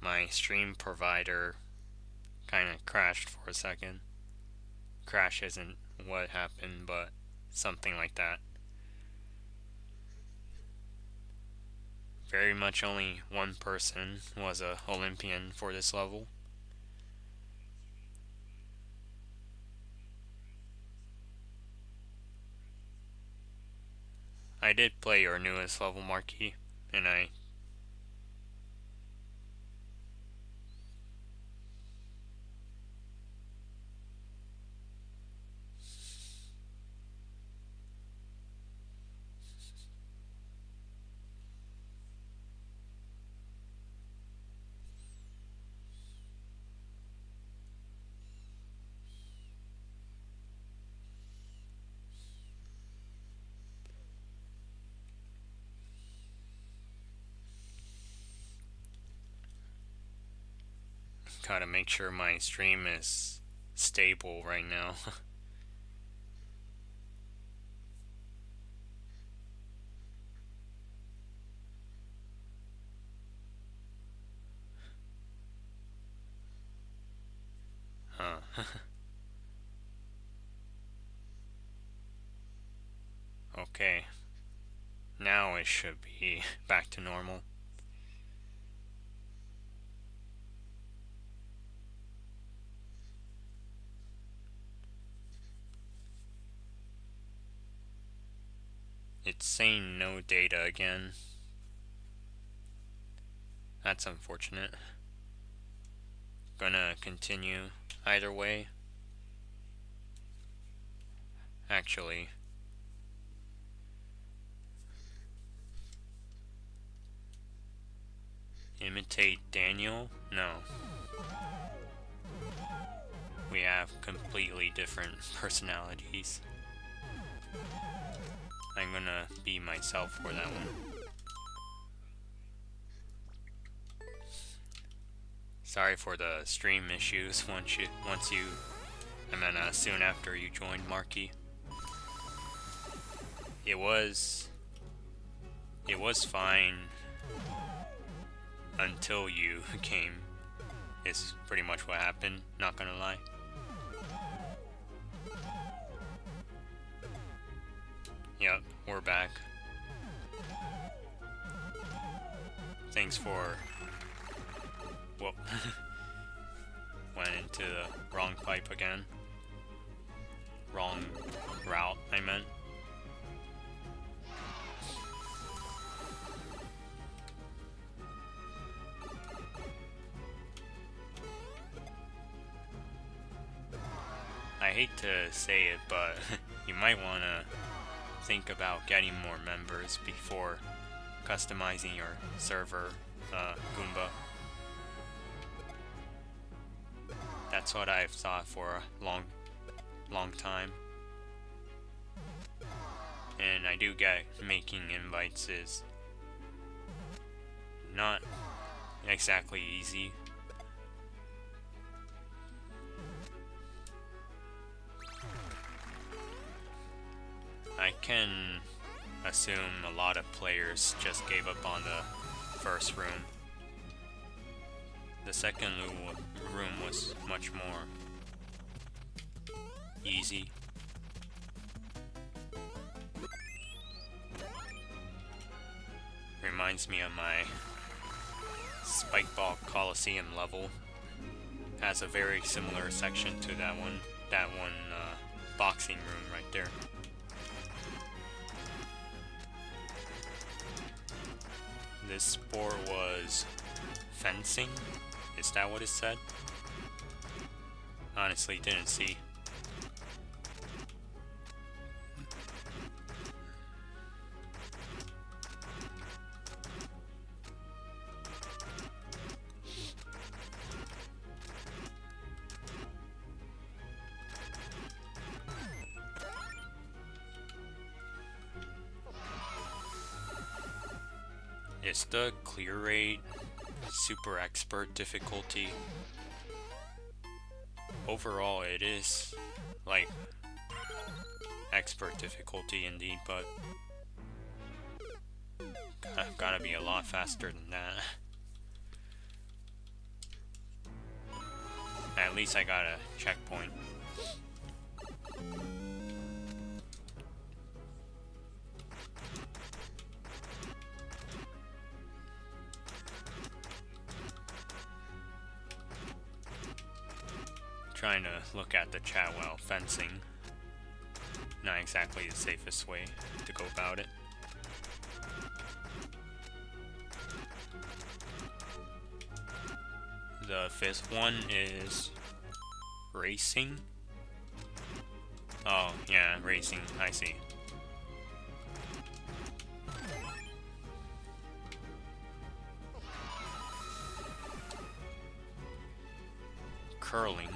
My stream provider kinda crashed for a second. Crash isn't what happened, but something like that. Very much only one person was a Olympian for this level. I did play your newest level, Marquee, and I gotta make sure my stream is stable right now. Huh. Okay. Now it should be back to normal. It's saying no data again. That's unfortunate. Gonna continue either way. Actually, imitate Daniel? No. We have completely different personalities. I'm gonna be myself for that one. Sorry for the stream issues soon after you joined, Marky. It was fine until you came. Is pretty much what happened, not gonna lie. Yep, we're back. Thanks for... Whoop. Went into the wrong pipe again. Wrong route, I meant. I hate to say it, but you might want to think about getting more members before customizing your server, Goomba. That's what I've thought for a long time. And I do get making invites is not exactly easy. I can assume a lot of players just gave up on the first room. The second room was much more easy. Reminds me of my Spikeball Coliseum level. Has a very similar section to that one boxing room right there. This sport was fencing? Is that what it said? Honestly, didn't see. Is the clear rate super expert difficulty? Overall, it is like expert difficulty indeed, but gotta be a lot faster than that. At least I got a checkpoint. Trying to look at the chat while fencing. Not exactly the safest way to go about it. The fifth one is racing. Oh, yeah, racing. I see. Curling.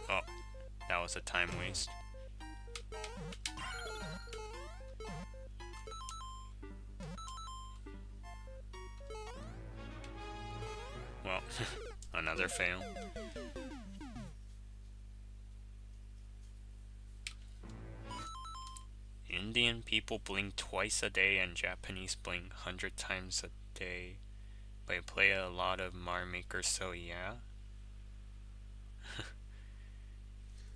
Oh, that was a time waste. Well, another fail. Indian people blink twice a day and Japanese blink 100 times a day. But I play a lot of Mario Maker, so yeah.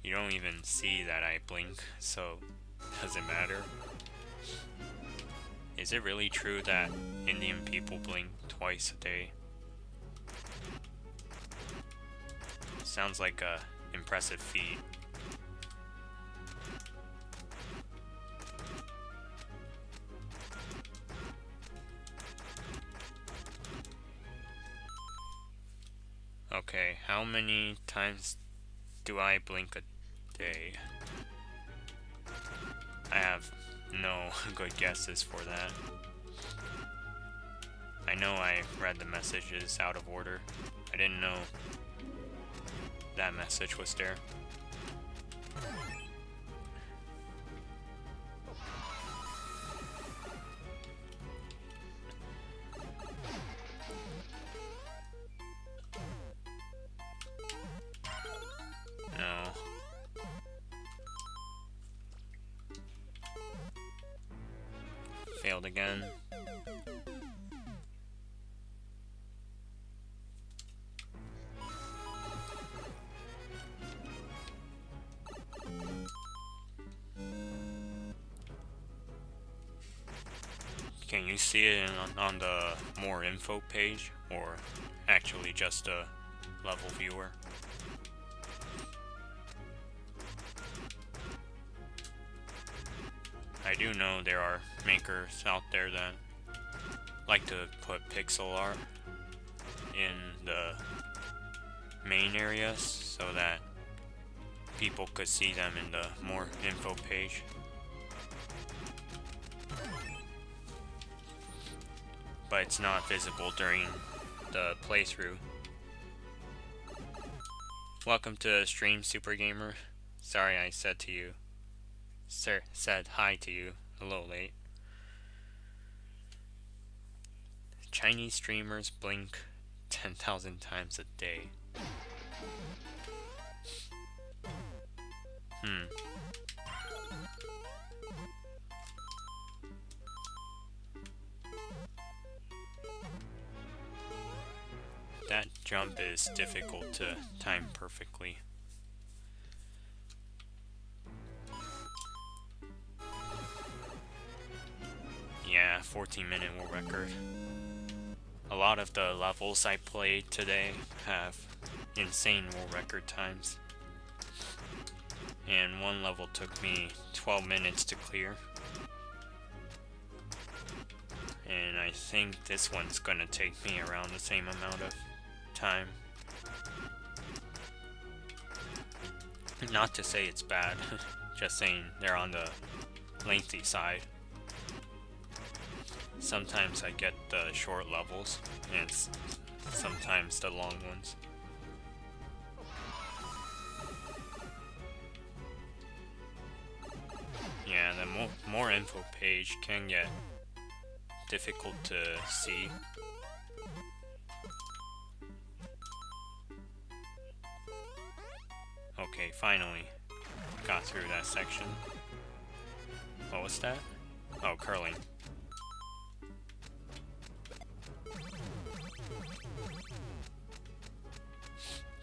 You don't even see that I blink, so doesn't matter. Is it really true that Indian people blink twice a day? Sounds like a impressive feat. Okay, how many times do I blink a day? I have no good guesses for that. I know I read the messages out of order. I didn't know that message was there. No. Failed again. Can you see it on the more info page, or actually just a level viewer? I do know there are makers out there that like to put pixel art in the main areas so that people could see them in the more info page. But it's not visible during the playthrough. Welcome to the stream, Super Gamer. Sorry I said hi to you a little late. Chinese streamers blink 10,000 times a day. That jump is difficult to time perfectly. Yeah, 14-minute world record. A lot of the levels I played today have insane world record times. And one level took me 12 minutes to clear. And I think this one's gonna take me around the same amount of time. Not to say it's bad, just saying they're on the lengthy side. Sometimes I get the short levels, and sometimes the long ones. Yeah, the more info page can get difficult to see. Okay, finally got through that section. What was that? Oh, curling.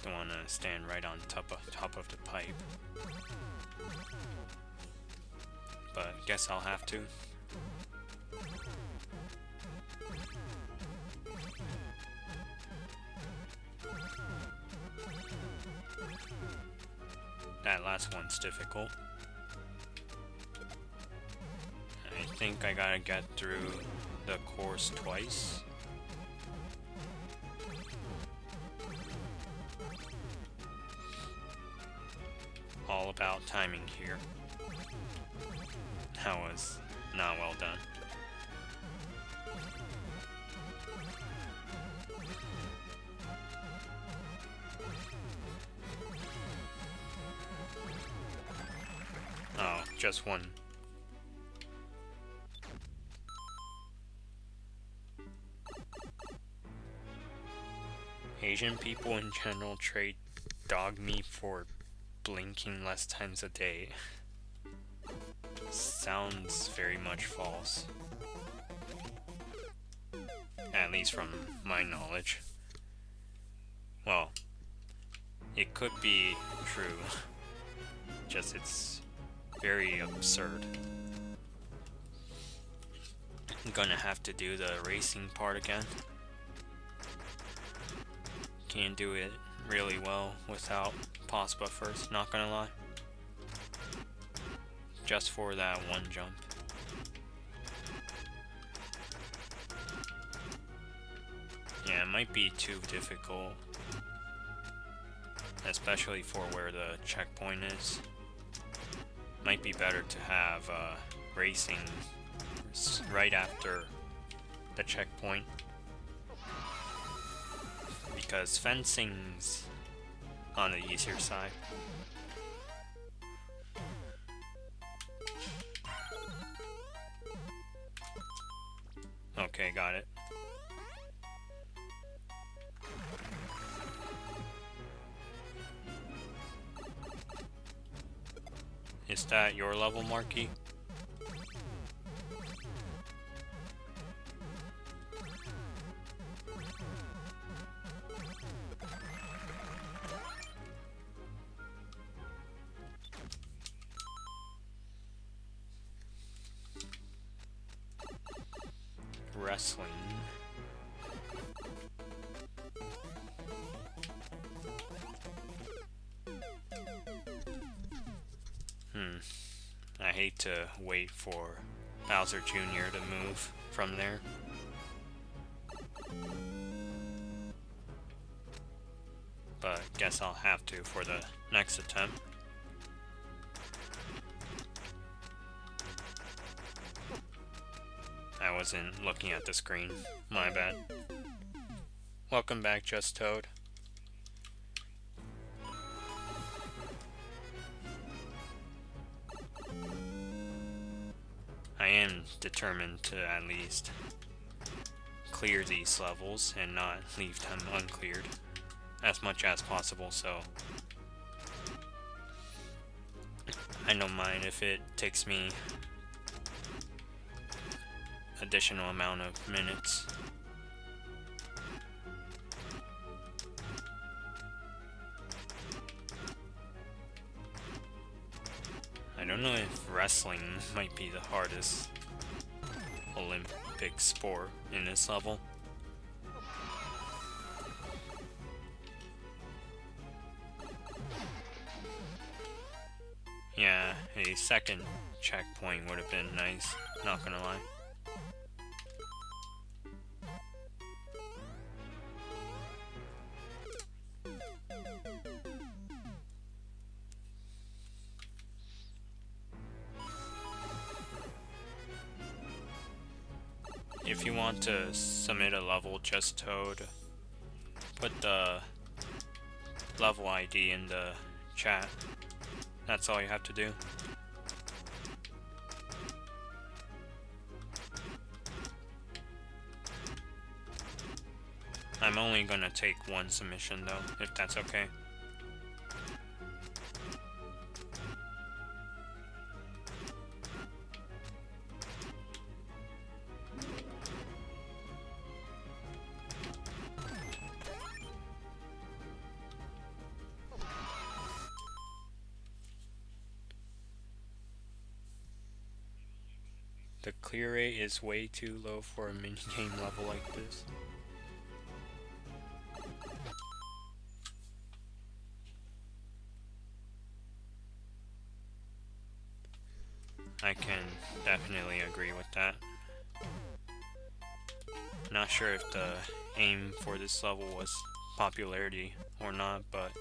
Don't want to stand right on top of the pipe. But guess I'll have to. That last one's difficult. I think I gotta get through the course twice. All about timing here. That was not well done. Oh, just one. Asian people in general dog me for blinking less times a day. Sounds very much false. At least from my knowledge. Well, it could be true. Just it's very absurd. I'm gonna have to do the racing part again. Can't do it really well without pause buffers, not gonna lie. Just for that one jump. Yeah, it might be too difficult. Especially for where the checkpoint is. Might be better to have racing right after the checkpoint. Because fencing's on the easier side. Okay, got it. Is that your level, Marky? Wrestling. I hate to wait for Bowser Jr. to move from there. But guess I'll have to for the next attempt. I wasn't looking at the screen. My bad. Welcome back, Just Toad. I am determined to at least clear these levels and not leave them uncleared as much as possible, so I don't mind if it takes me additional amount of minutes. I don't know if wrestling might be the hardest Olympic sport in this level. Yeah, a second checkpoint would have been nice, not gonna lie. If you want to submit a level just Toad, put the level ID in the chat. That's all you have to do. I'm only gonna take one submission though, if that's okay. The clear rate is way too low for a minigame level like this. I can definitely agree with that. Not sure if the aim for this level was popularity or not, but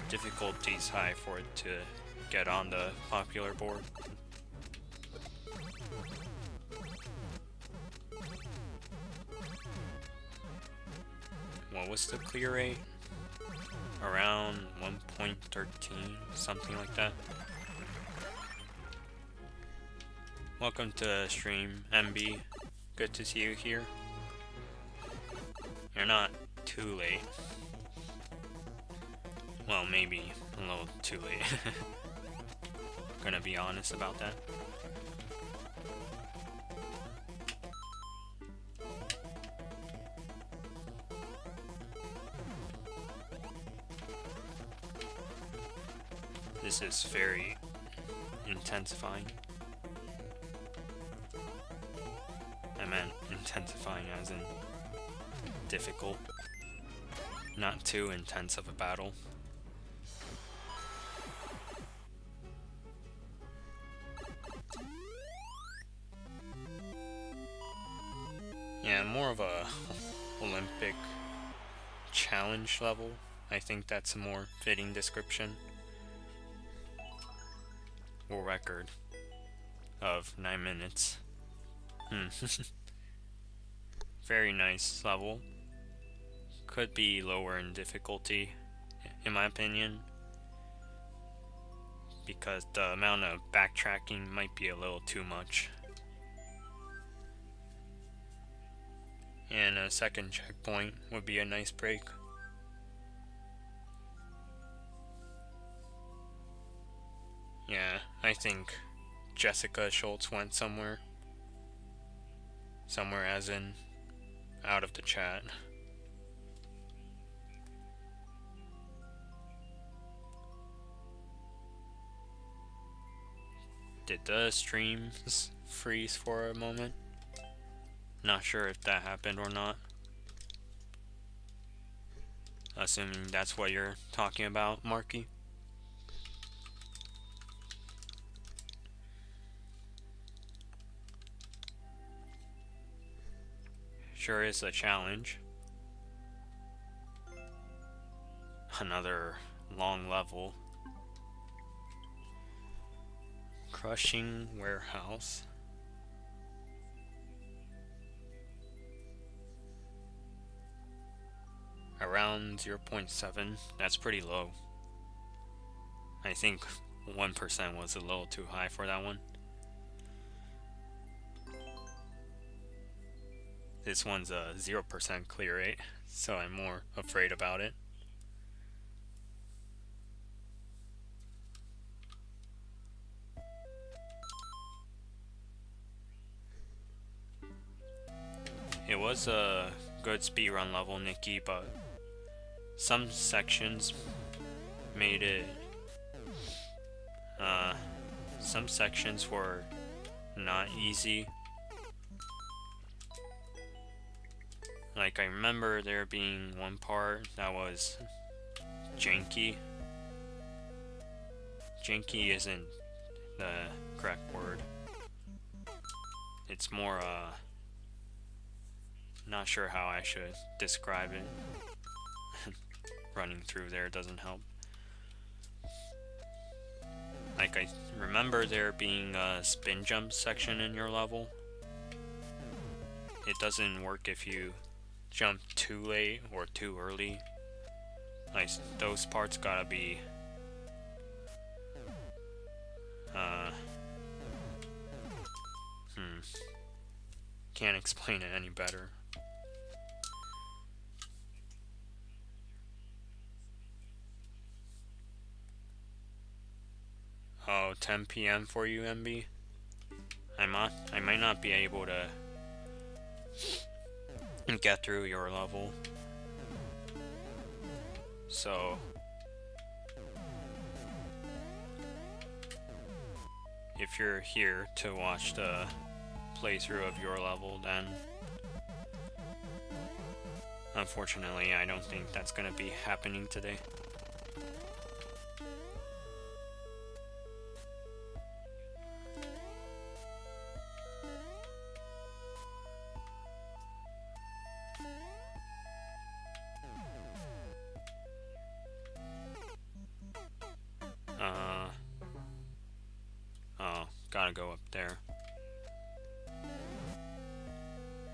difficulty's high for it to get on the popular board. What was the clear rate? Around 1.13, something like that. Welcome to the stream, MB. Good to see you here. You're not too late. Well, maybe a little too late. Gonna be honest about that. This is very intensifying. I meant intensifying as in difficult. Not too intense of a battle. Yeah, more of a Olympic challenge level. I think that's a more fitting description. World record of 9 minutes. Very nice level. Could be lower in difficulty, in my opinion, because the amount of backtracking might be a little too much. And a second checkpoint would be a nice break. Yeah, I think Jessica Schultz went somewhere. Somewhere as in out of the chat. Did the stream freeze for a moment? Not sure if that happened or not. Assuming that's what you're talking about, Marky. Sure is a challenge. Another long level. Crushing warehouse. Around 0.7. That's pretty low. I think 1% was a little too high for that one. This one's a 0% clear rate, so I'm more afraid about it. It was a good speedrun level, Nikki, but some sections made it. Some sections were not easy. Like, I remember there being one part that was janky. Janky isn't the correct word. It's more, not sure how I should describe it. Running through there doesn't help. Like, I remember there being a spin jump section in your level. It doesn't work if you jump too late or too early. Like, those parts gotta be can't explain it any better. Oh, 10 p.m. for you, MB? I might not be able to get through your level. So if you're here to watch the playthrough of your level, then unfortunately I don't think that's gonna be happening today. Oh, gotta go up there.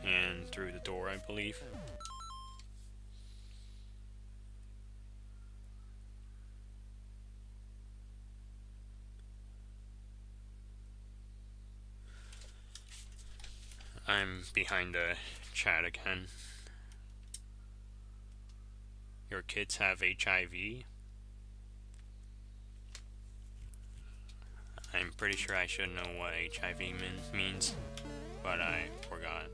And through the door, I believe. I'm behind the chat again. Your kids have HIV? I'm pretty sure I should know what HIV means, but I forgot.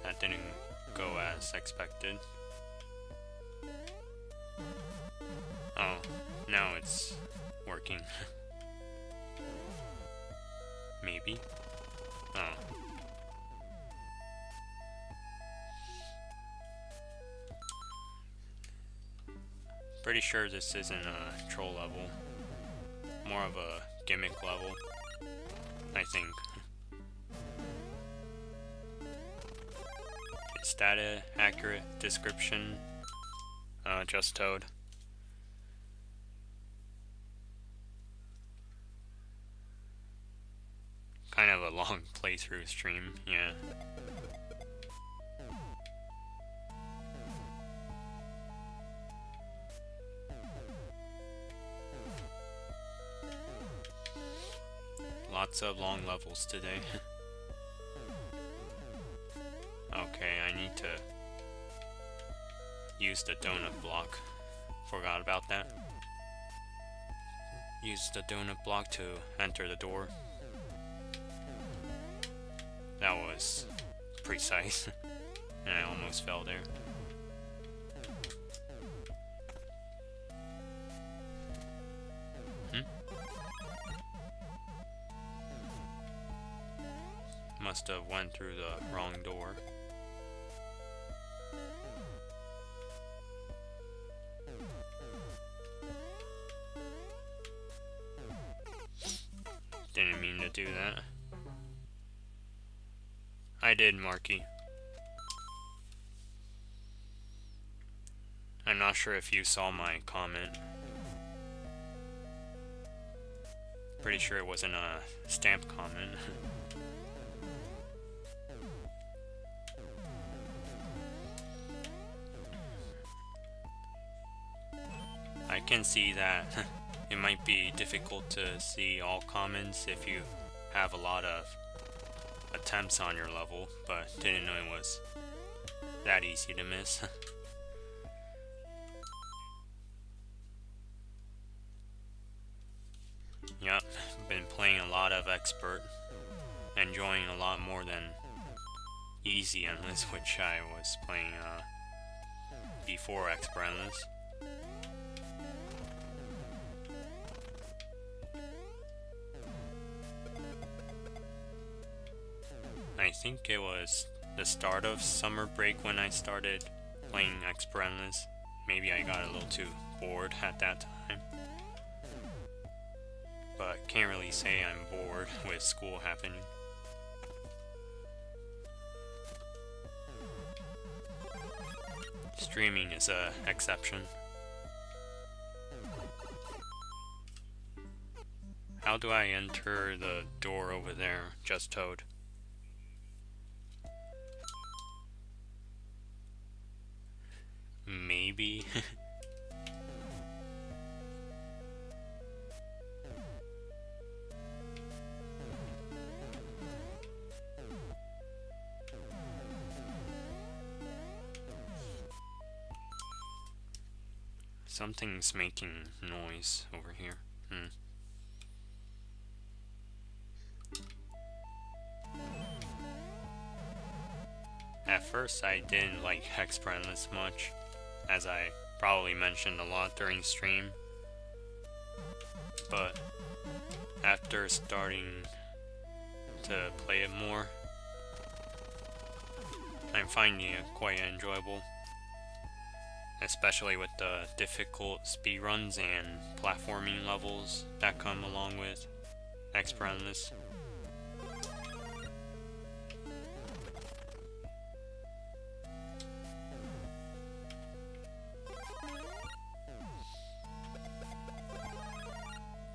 That didn't go as expected. Oh, now it's working. Maybe. Oh. Pretty sure this isn't a troll level. More of a gimmick level, I think. Is that an accurate description? Just Toad. Kind of a long playthrough stream, yeah. Lots of long levels today. Okay, I need to use the donut block. Forgot about that. Use the donut block to enter the door. That was precise. And I almost fell there. Must have went through the wrong door. Didn't mean to do that. I did, Marky. I'm not sure if you saw my comment. Pretty sure it wasn't a stamped comment. can see that it might be difficult to see all comments if you have a lot of attempts on your level, but didn't know it was that easy to miss. Yep, been playing a lot of expert, enjoying a lot more than easy endless, which I was playing before expert endless. I think it was the start of summer break when I started playing expert endless. Maybe I got a little too bored at that time. But can't really say I'm bored with school happening. Streaming is an exception. How do I enter the door over there? Just Toad. Maybe. Something's making noise over here. At first I didn't like expert endless much, as I probably mentioned a lot during stream, but after starting to play it more, I'm finding it quite enjoyable, especially with the difficult speedruns and platforming levels that come along with expert endless.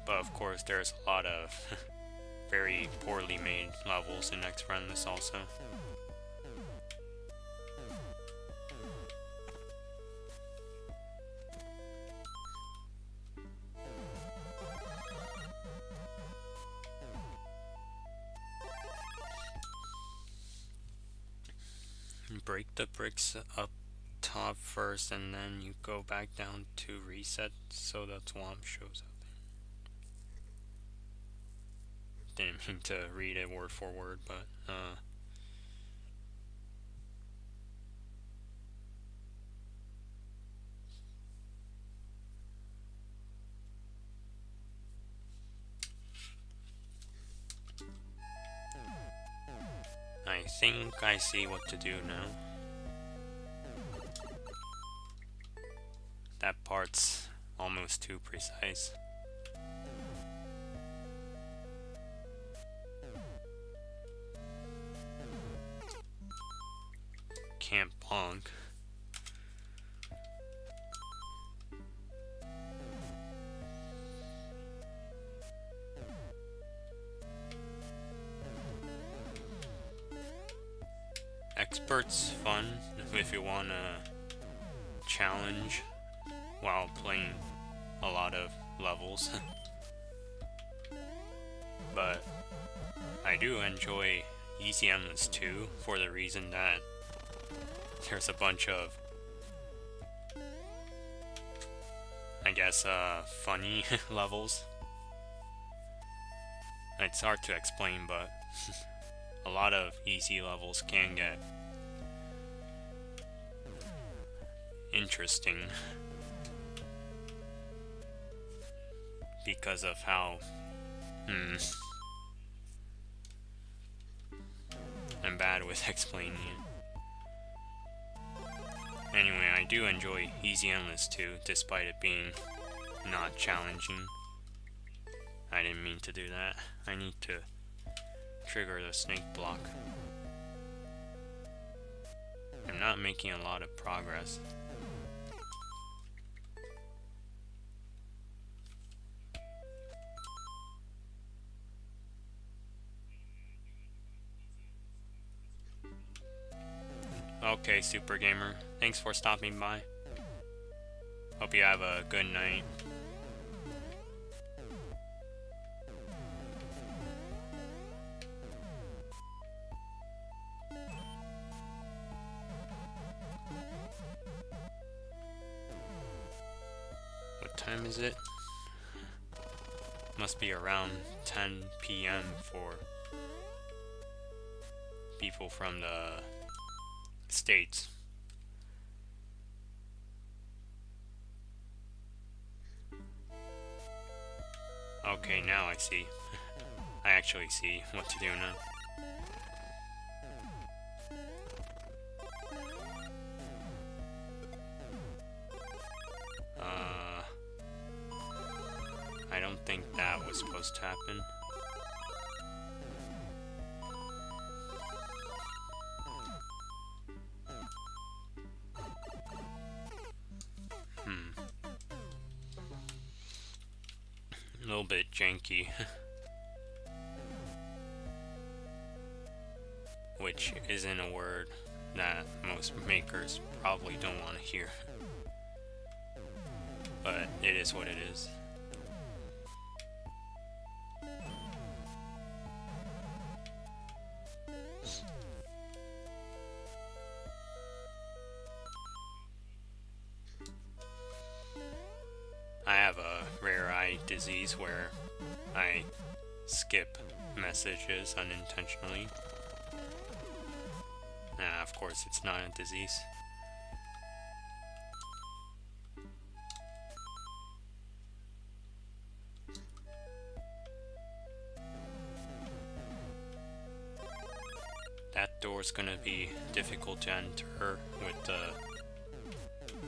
But of course there's a lot of very poorly made levels in expert endless also. Break the bricks up top first and then you go back down to reset so the swamp shows up. Didn't mean to read it word for word, but I think I see what to do now. That part's almost too precise. Can't bonk. Expert's fun if you want a challenge while playing a lot of levels. But I do enjoy Easy Endless too, for the reason that there's a bunch of, I guess, funny levels. It's hard to explain, but a lot of easy levels can get interesting because of how I'm bad with explaining it. Anyway, I do enjoy Easy Endless too, despite it being not challenging. I didn't mean to do that. I need to trigger the snake block. I'm not making a lot of progress. Okay, Super Gamer, thanks for stopping by. Hope you have a good night. What time is it? Must be around 10 p.m. for people from the States. Okay, now I see. I actually see what to do now. I don't think that was supposed to happen. A little bit janky. Which isn't a word that most makers probably don't want to hear. But it is what it is. I have a rare eye disease where I skip messages unintentionally. Of course, it's not a disease. That door's gonna be difficult to enter with the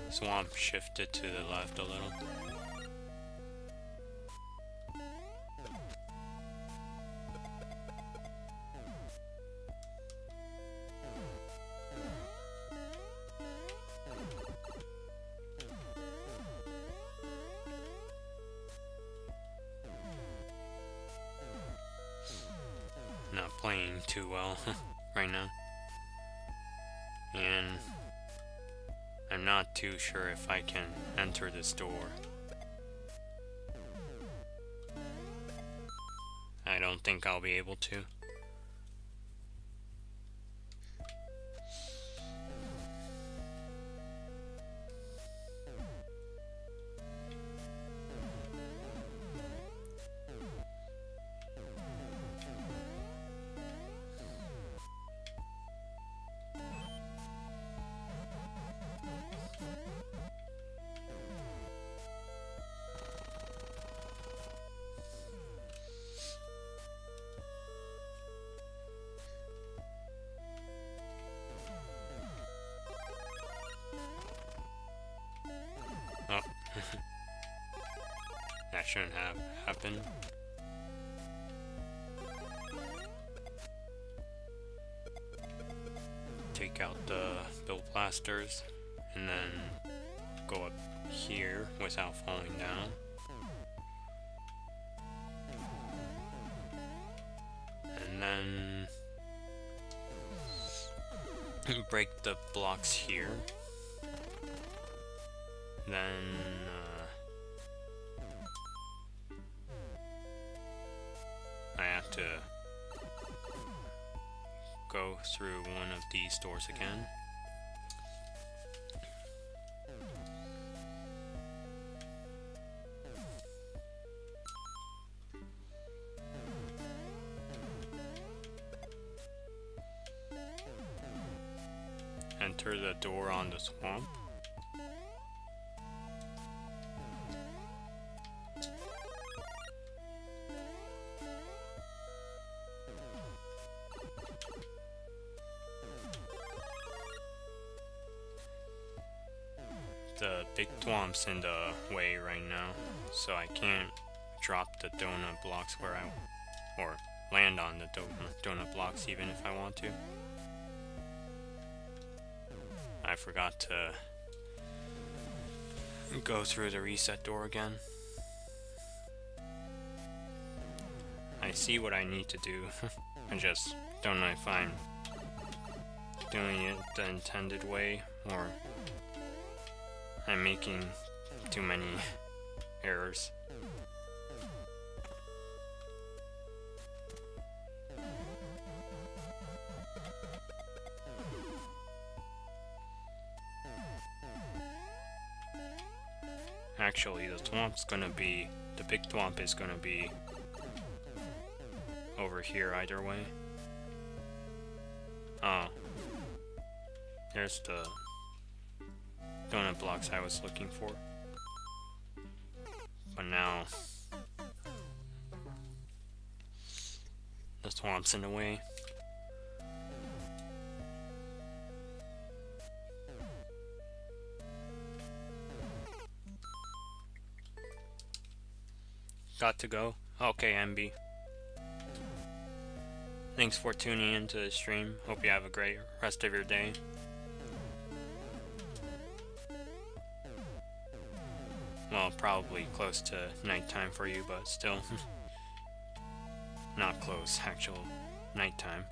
swamp shifted to the left a little. Not playing too well right now, and I'm not too sure if I can enter this door. I don't think I'll be able to. Oh. That shouldn't have happened. Take out the build blasters and then go up here without falling down. And then break the blocks here. Then I have to go through one of these doors again. Enter the door on the swamp. The big thwomp's in the way right now, so I can't drop the donut blocks where or land on the donut blocks even if I want to. I forgot to go through the reset door again. I see what I need to do. I just don't know if I'm doing it the intended way or I'm making too many errors. Actually, the big thwomp is gonna be over here either way. Oh. There's the donut blocks I was looking for. But now the thwomp's in the way. Got to go. Okay, MB. Thanks for tuning into the stream. Hope you have a great rest of your day. Well, probably close to nighttime for you, but still. Not close, actual nighttime.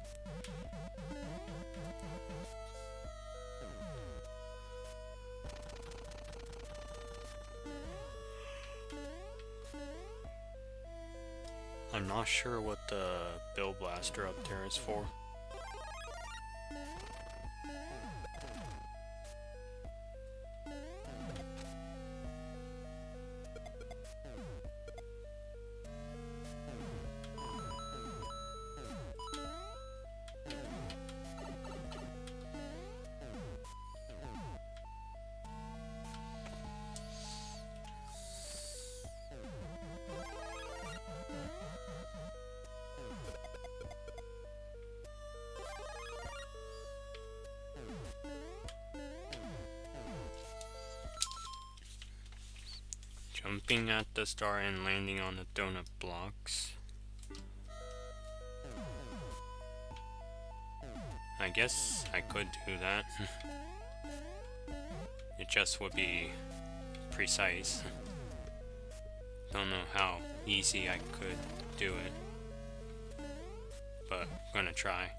I'm not sure what the Bill Blaster up there is for. Jumping at the star and landing on the donut blocks. I guess I could do that. It just would be precise. Don't know how easy I could do it, but I'm gonna try.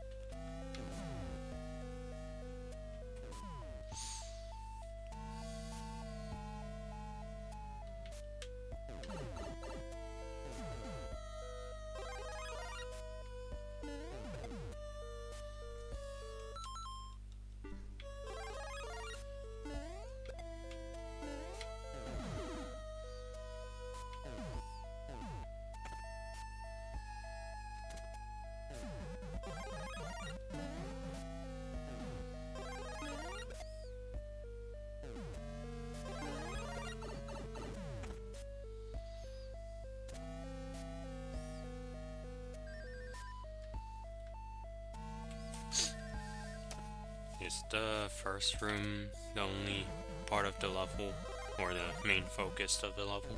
Is the first room the only part of the level, or the main focus of the level?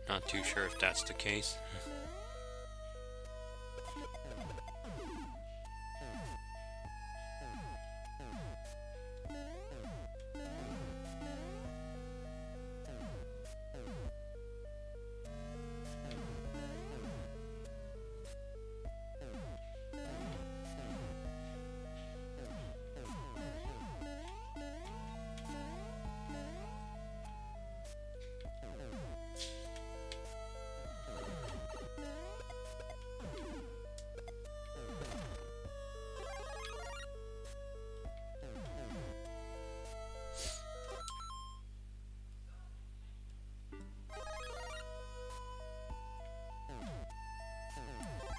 Not too sure if that's the case.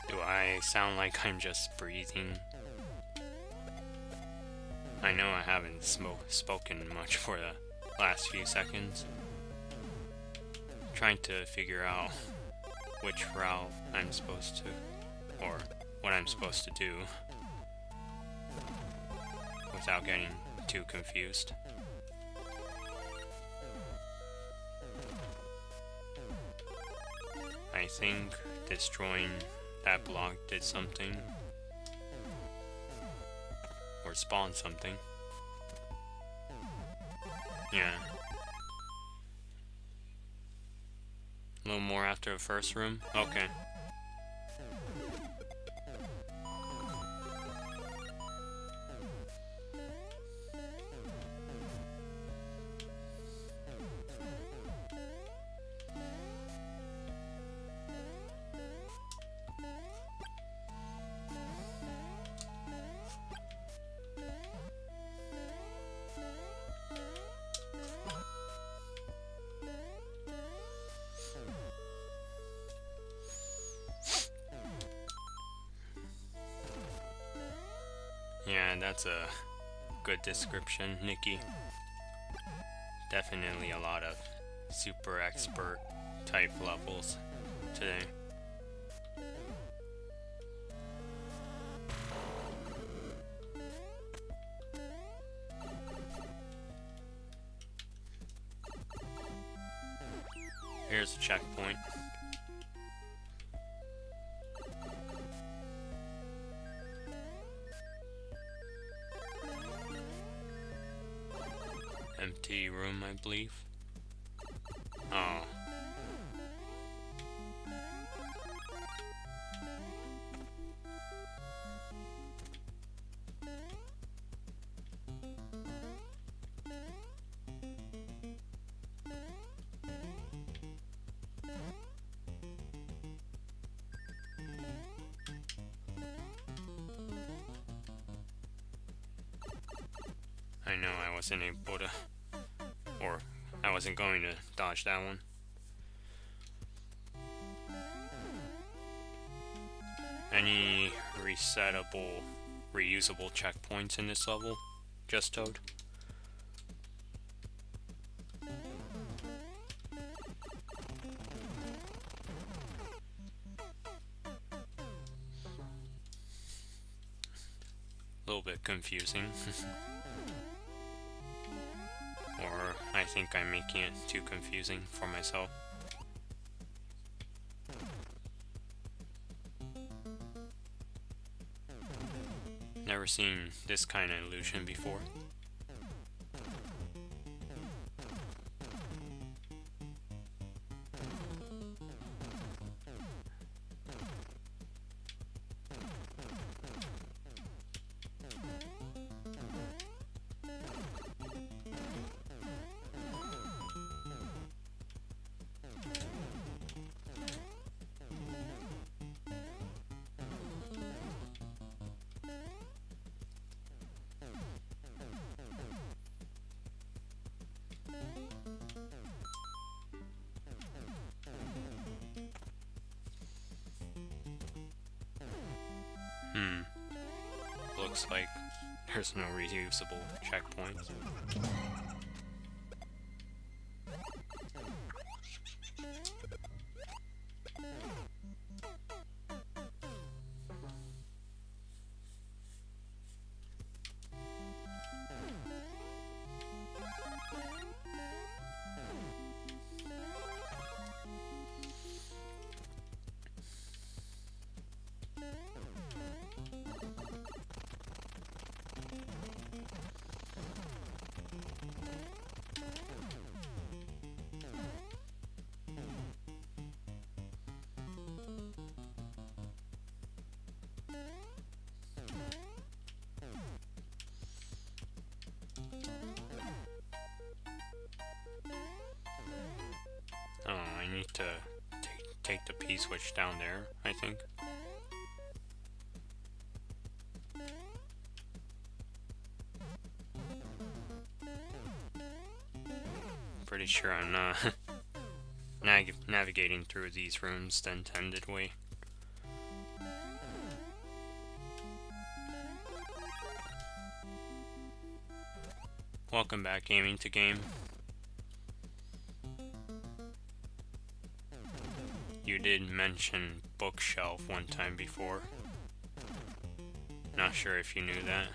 Do I sound like I'm just breathing? I know I haven't spoken much for the last few seconds. Trying to figure out which route I'm supposed to, or what I'm supposed to do, without getting too confused. I think destroying that block did something, or spawned something. Yeah. A little more after the first room? Okay. Yeah, that's a good description, Nikki. Definitely a lot of super expert type levels today. Here's a checkpoint. Empty room, I believe. Oh. I know I wasn't able to, or I wasn't going to dodge that one. Any resettable, reusable checkpoints in this level? Just Toad? A little bit confusing. Or I think I'm making it too confusing for myself. Never seen this kind of illusion before. Looks like there's no reusable checkpoints. Oh, I need to take the P-switch down there, I think. Pretty sure I'm not navigating through these rooms the intended way. Welcome back, Gaming to Game. You did mention bookshelf one time before. Not sure if you knew that.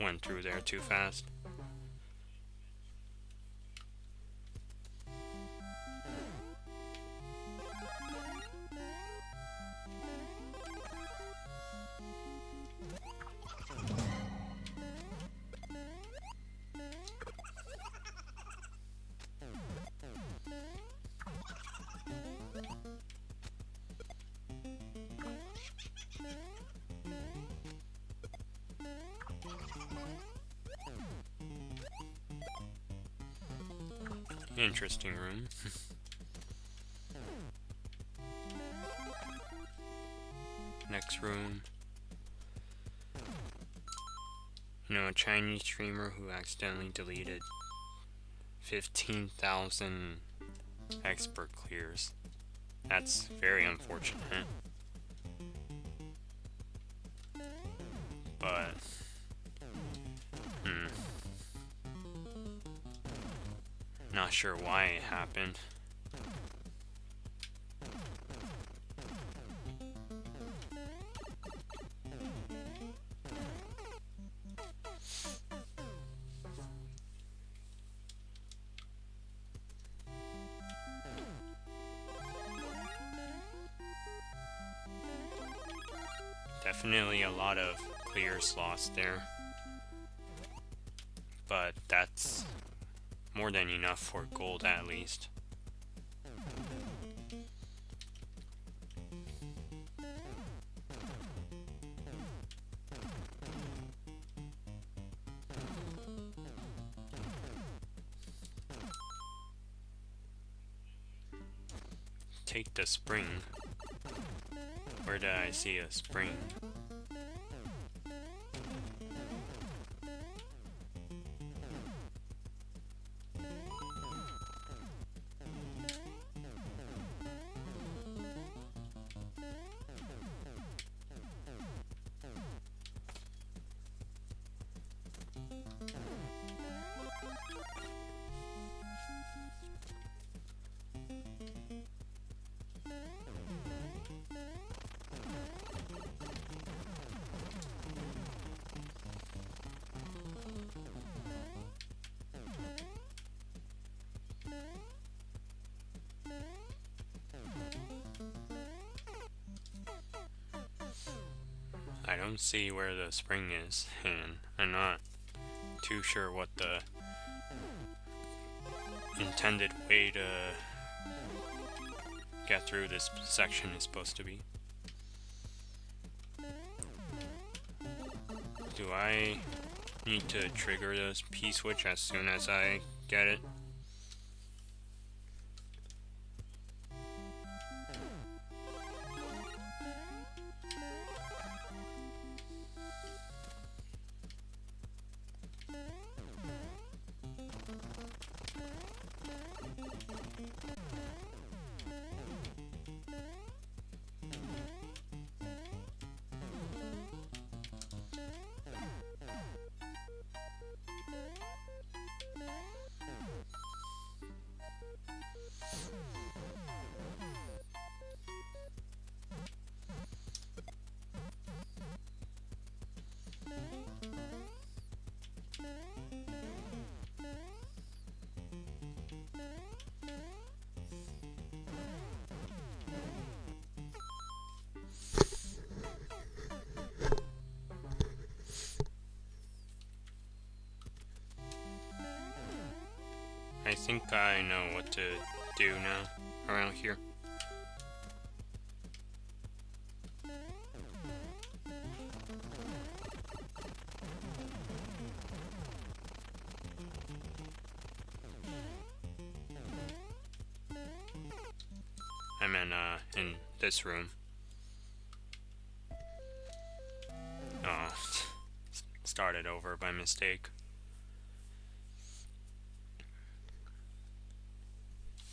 Went through there too fast. Interesting room. Next room. You know, a Chinese streamer who accidentally deleted 15,000 expert clears. That's very unfortunate. But, not sure why it happened. Definitely a lot of clears lost there. But that's more than enough for gold at least. Take the spring. Where did I see a spring? I don't see where the spring is, and I'm not too sure what the intended way to get through this section is supposed to be. Do I need to trigger this P-switch as soon as I get it? I think I know what to do now around here. I meant in this room. Oh, started over by mistake.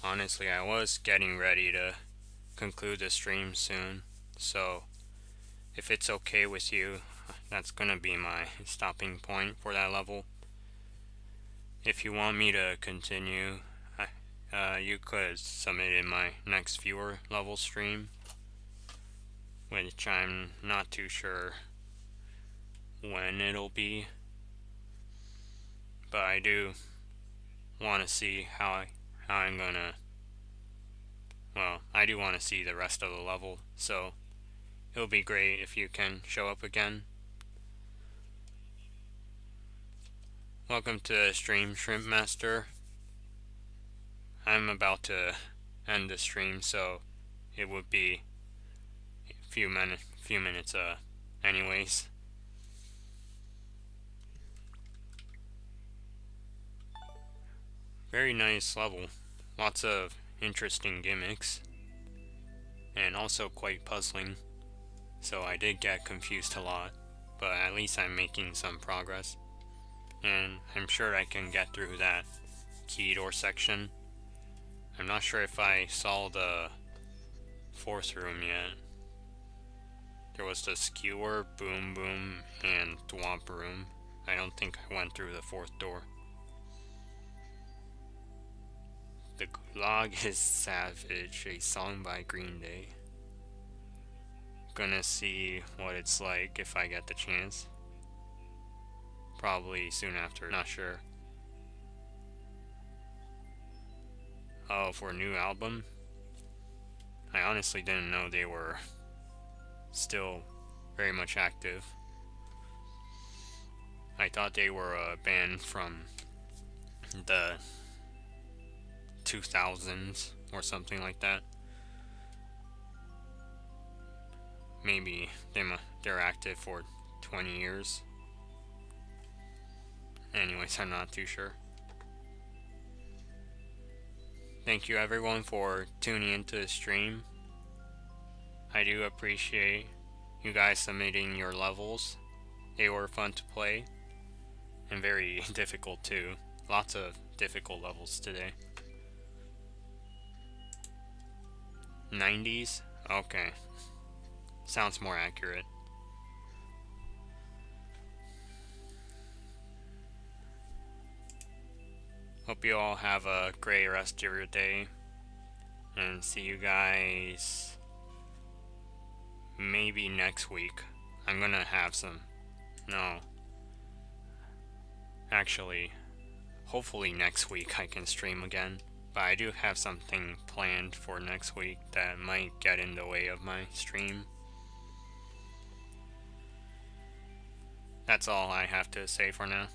Honestly, I was getting ready to conclude the stream soon, so if it's okay with you, that's gonna be my stopping point for that level. If you want me to continue, you could submit in my next viewer level stream, which I'm not too sure when it'll be, but I do want to see how I'm gonna, well, I do want to see the rest of the level, so it'll be great if you can show up again. Welcome to the stream, Shrimp Master. I'm about to end the stream, so it would be a few minutes anyways. Very nice level. Lots of interesting gimmicks. And also quite puzzling. So I did get confused a lot. But at least I'm making some progress. and I'm sure I can get through that key door section. I'm not sure if I saw the fourth room yet. There was the skewer, boom boom, and thwomp room. I don't think I went through the fourth door. The Gulag is Savage, a song by Green Day. Gonna see what it's like if I get the chance. Probably soon after, not sure. Oh, for a new album? I honestly didn't know they were still very much active. I thought they were a band from the 2000s or something like that. Maybe they're active for 20 years. Anyways, I'm not too sure. Thank you everyone for tuning into the stream. I do appreciate you guys submitting your levels. They were fun to play and very difficult too. Lots of difficult levels today. 90s? Okay. Sounds more accurate. Hope you all have a great rest of your day. And see you guys maybe next week. I'm gonna have some. No. Actually, hopefully next week I can stream again. But I do have something planned for next week that might get in the way of my stream. That's all I have to say for now.